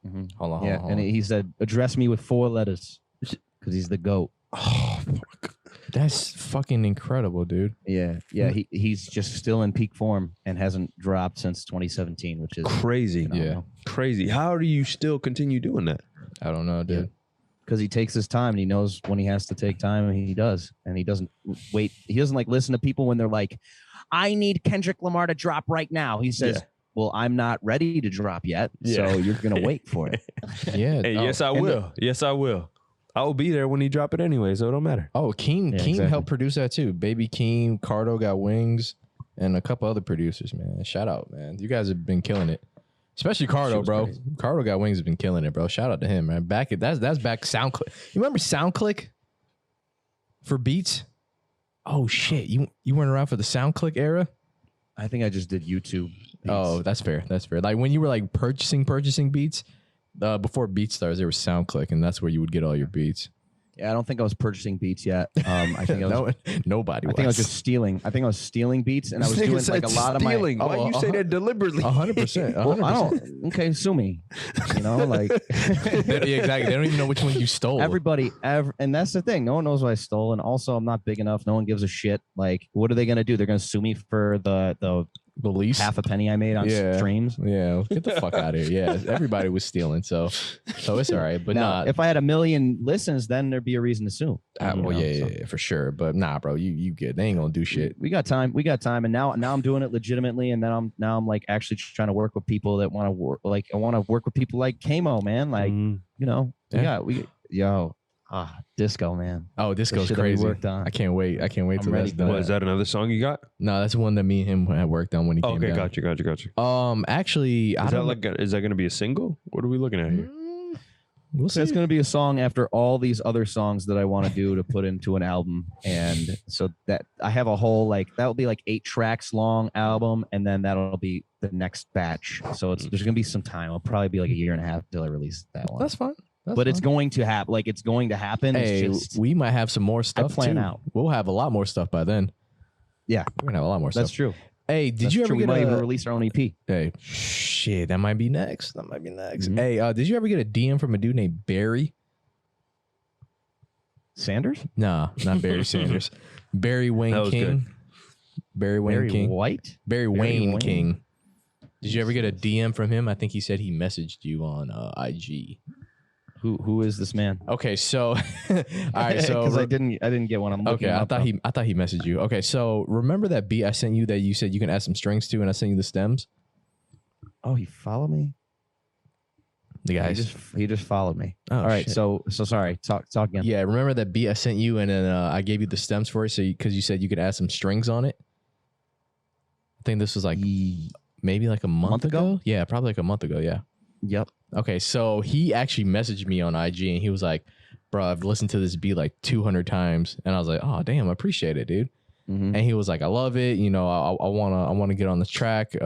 Mm-hmm. Hold Yeah, on. and he said, address me with 4 letters because he's the GOAT. Oh, fuck. That's fucking incredible, dude. Yeah, he's just still in peak form and hasn't dropped since 2017, which is Crazy. Yeah. Crazy. How do you still continue doing that? I don't know, dude. because he takes his time and he knows when he has to take time, and he does. And he doesn't wait. He doesn't like listen to people when they're like, I need Kendrick Lamar to drop right now. He says, well, I'm not ready to drop yet, so you're going to wait for it. Yeah. Hey, yes, I will. Yes, I will. I will be there when he drop it anyway, so it don't matter. Oh, Keem exactly. helped produce that too. Baby Keem, Cardo got wings, and a couple other producers, man. Shout out, man. You guys have been killing it. Especially Cardo, bro. Crazy. Cardo got wings has been killing it, bro. Shout out to him, man. That's back SoundClick. You remember SoundClick for beats? Oh shit. You weren't around for the SoundClick era? I think I just did YouTube beats. Oh, that's fair. That's fair. Like when you were like purchasing beats, before BeatStars, there was SoundClick, and that's where you would get all your beats. Yeah, I don't think I was purchasing beats yet. I think I was, nobody. I think I was just stealing. I think I was stealing beats, and I was doing like a lot stealing. of my. Why you say that deliberately? 100%. Well, I don't. Okay, sue me. You know, like yeah, exactly. They don't even know which one you stole. Everybody, and that's the thing. No one knows what I stole, and also I'm not big enough. No one gives a shit. Like, what are they gonna do? They're gonna sue me for the lease, half a penny I made on streams. Yeah, get the fuck out of here. Yeah, everybody was stealing, so it's all right. But now, if I had 1 million listens, then there'd be a reason to sue. Yeah, for sure. But nah, bro, you good. They ain't gonna do shit. We got time, and now I'm doing it legitimately, and then I'm like actually trying to work with people that want to work. Like I want to work with people like KMO, man. Like you know, disco, man. Oh, disco's crazy. Worked on. I can't wait. Till that's done. Is that another song you got? No, that's one that me and him had worked on when he came down. Got you. Actually, is that going to be a single? What are we looking at here? We'll see. It's going to be a song after all these other songs that I want to do to put into an album, and so that I have a whole that will be 8 tracks long album, and then that'll be the next batch. So there's going to be some time. It'll probably be 1.5 years till I release that one. That's fine. It's going to happen. It's going to happen. Hey, we might have some more stuff. Plan out. We'll have a lot more stuff by then. Yeah, we're gonna have a lot more stuff. That's true. Hey, did you ever we might even release our own EP? Hey, shit, that might be next. Mm-hmm. Hey, did you ever get a DM from a dude named Barry Sanders? Nah, not Barry Sanders. Barry Wayne King. Good. Barry Wayne King. White? Barry Wayne King. Did you ever get a DM from him? I think he said he messaged you on IG. Who is this man? Okay, so all right, so because I didn't get one. I'm looking. Okay, I thought he messaged you. Okay, so remember that beat I sent you that you said you can add some strings to, and I sent you the stems. Oh, he followed me. The guy he just followed me. Oh, all right, shit. so sorry. Talk again. Yeah, remember that beat I sent you, and then I gave you the stems for it, so because you said you could add some strings on it. I think this was maybe a month ago. Yeah, probably a month ago. Yeah. Yep. Okay, so he actually messaged me on IG and he was like, bro, I've listened to this beat 200 times. And I was like, oh, damn, I appreciate it, dude. Mm-hmm. And he was like, I love it. You know, I want to get on this track. You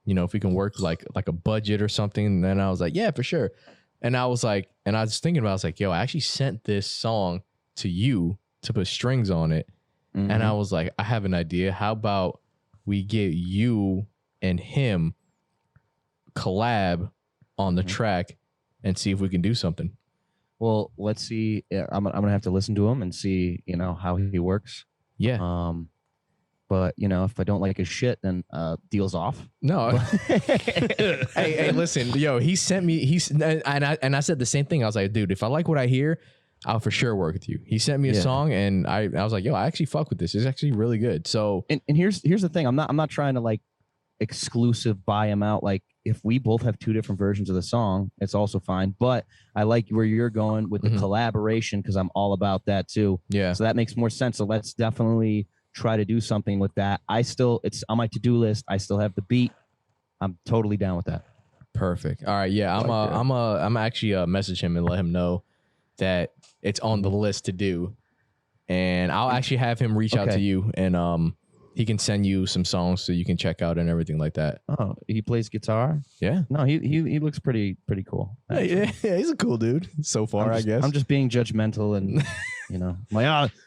know, if we can work like a budget or something. And then I was like, yeah, for sure. And I was thinking about, I was like, yo, I actually sent this song to you to put strings on it. Mm-hmm. And I was like, I have an idea. How about we get you and him collab on the track and see if we can do something. Well, let's see. I'm gonna have to listen to him and see, how he works. Yeah. But if I don't like his shit, then deal's off. No. hey, listen, yo, he sent me. And I said the same thing. I was like, dude, if I like what I hear, I'll for sure work with you. He sent me a song, and I was like, yo, I actually fuck with this. It's actually really good. So, and here's the thing. I'm not trying to exclusive buy him out. If we both have 2 different versions of the song, it's also fine. But I like where you're going with the collaboration, because I'm all about that too. Yeah. So that makes more sense. So let's definitely try to do something with that. It's on my to-do list. I still have the beat. I'm totally down with that. Perfect. All right. Yeah. I'm actually message him and let him know that it's on the list to do. And I'll actually have him reach out to you, and he can send you some songs so you can check out and everything like that. Oh, he plays guitar? Yeah. No, he looks pretty cool. Yeah, he's a cool dude so far, I guess. I'm just being judgmental and,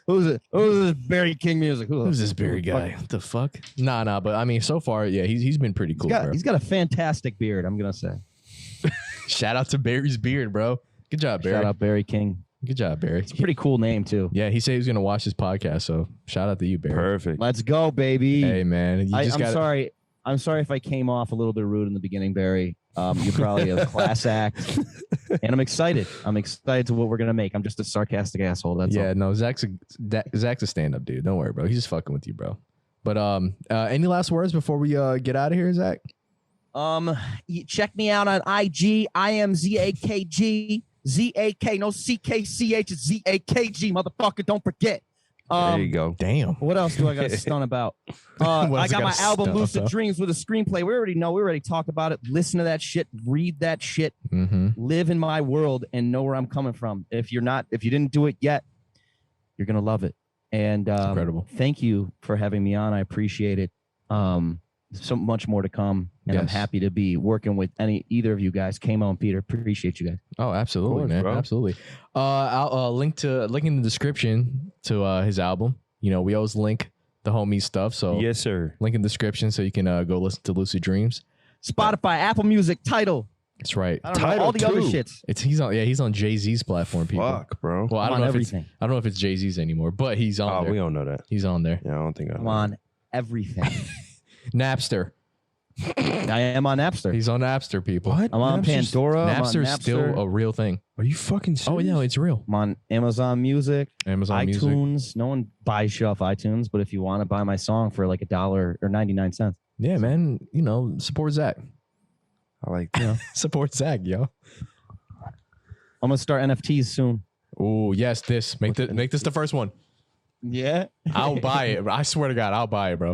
who's it? Who's this Barry King music? Who's this Barry guy? What the fuck? Nah, but I mean, so far, yeah, he's been pretty cool. He's got a fantastic beard, I'm going to say. Shout out to Barry's beard, bro. Good job, Barry. Shout out Barry King. Good job, Barry. It's a pretty cool name, too. Yeah, he said he was going to watch his podcast, so shout out to you, Barry. Perfect. Let's go, baby. Hey, man. I'm sorry if I came off a little bit rude in the beginning, Barry. You're probably a class act, and I'm excited. I'm excited to what we're going to make. I'm just a sarcastic asshole, that's all. No, Zach's a stand-up dude. Don't worry, bro. He's just fucking with you, bro. But any last words before we get out of here, Zach? Check me out on IG. I am ZAKG. ZAK, no CKCH, it's ZAKG, motherfucker. Don't forget. There you go. Damn. What else do I got to stun about? I got my album Lucid Dreams with a screenplay. We already talked about it. Listen to that shit. Read that shit. Mm-hmm. Live in my world and know where I'm coming from. If you didn't do it yet, you're going to love it. And incredible. Thank you for having me on. I appreciate it. So much more to come. And I'm happy to be working with either of you guys. KMO and Peter, appreciate you guys. Oh, absolutely, man. Bro. Absolutely. I'll link in the description to his album. You know, we always link the homie stuff. So yes, sir. Link in the description so you can go listen to Lucid Dreams. Spotify, Apple Music, Tidal. That's right. All the other shits. He's on Jay-Z's platform, people. Fuck, bro. Well, I don't know if it's Jay-Z's anymore, but he's on there. We don't know that. He's on there. Yeah, I don't think I'm on everything. Napster. I am on Napster. He's on Napster, people. What? I'm on Pandora. Napster's still a real thing. Are you fucking serious? Oh, yeah, it's real. I'm on Amazon Music, iTunes. Music. No one buys shit off iTunes, but if you want to buy my song for like $1 or 99 cents. Yeah, man. You know, support Zach. I like support Zach, yo. I'm gonna start NFTs soon. Oh, yes, make this the first one. Yeah. I'll buy it. I swear to God, I'll buy it, bro.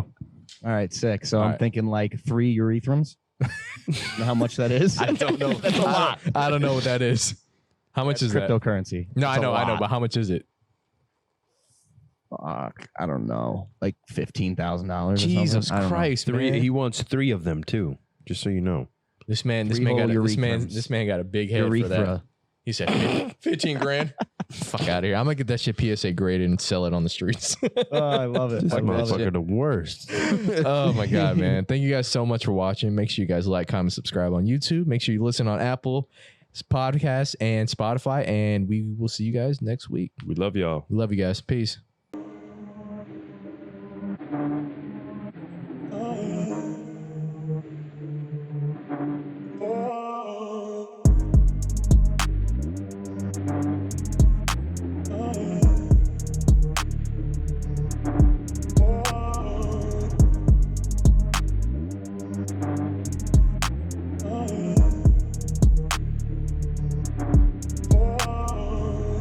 All right, sick. So I'm thinking like 3 urethrums. You know how much that is? I don't know. That's a lot. I don't know what that is. How much is that? Cryptocurrency. No, I know, but how much is it? Fuck, I don't know. Like $15,000. Jesus Christ, man. He wants 3 of them too. Just so you know. This man got a big head for that. He said 15 grand. Fuck out of here. I'm gonna get that shit PSA graded and sell it on the streets. Oh, I love it. This motherfucker the worst. Oh my God, man. Thank you guys so much for watching. Make sure you guys like, comment, subscribe on YouTube. Make sure you listen on Apple Podcasts and Spotify. And we will see you guys next week. We love y'all. We love you guys. Peace.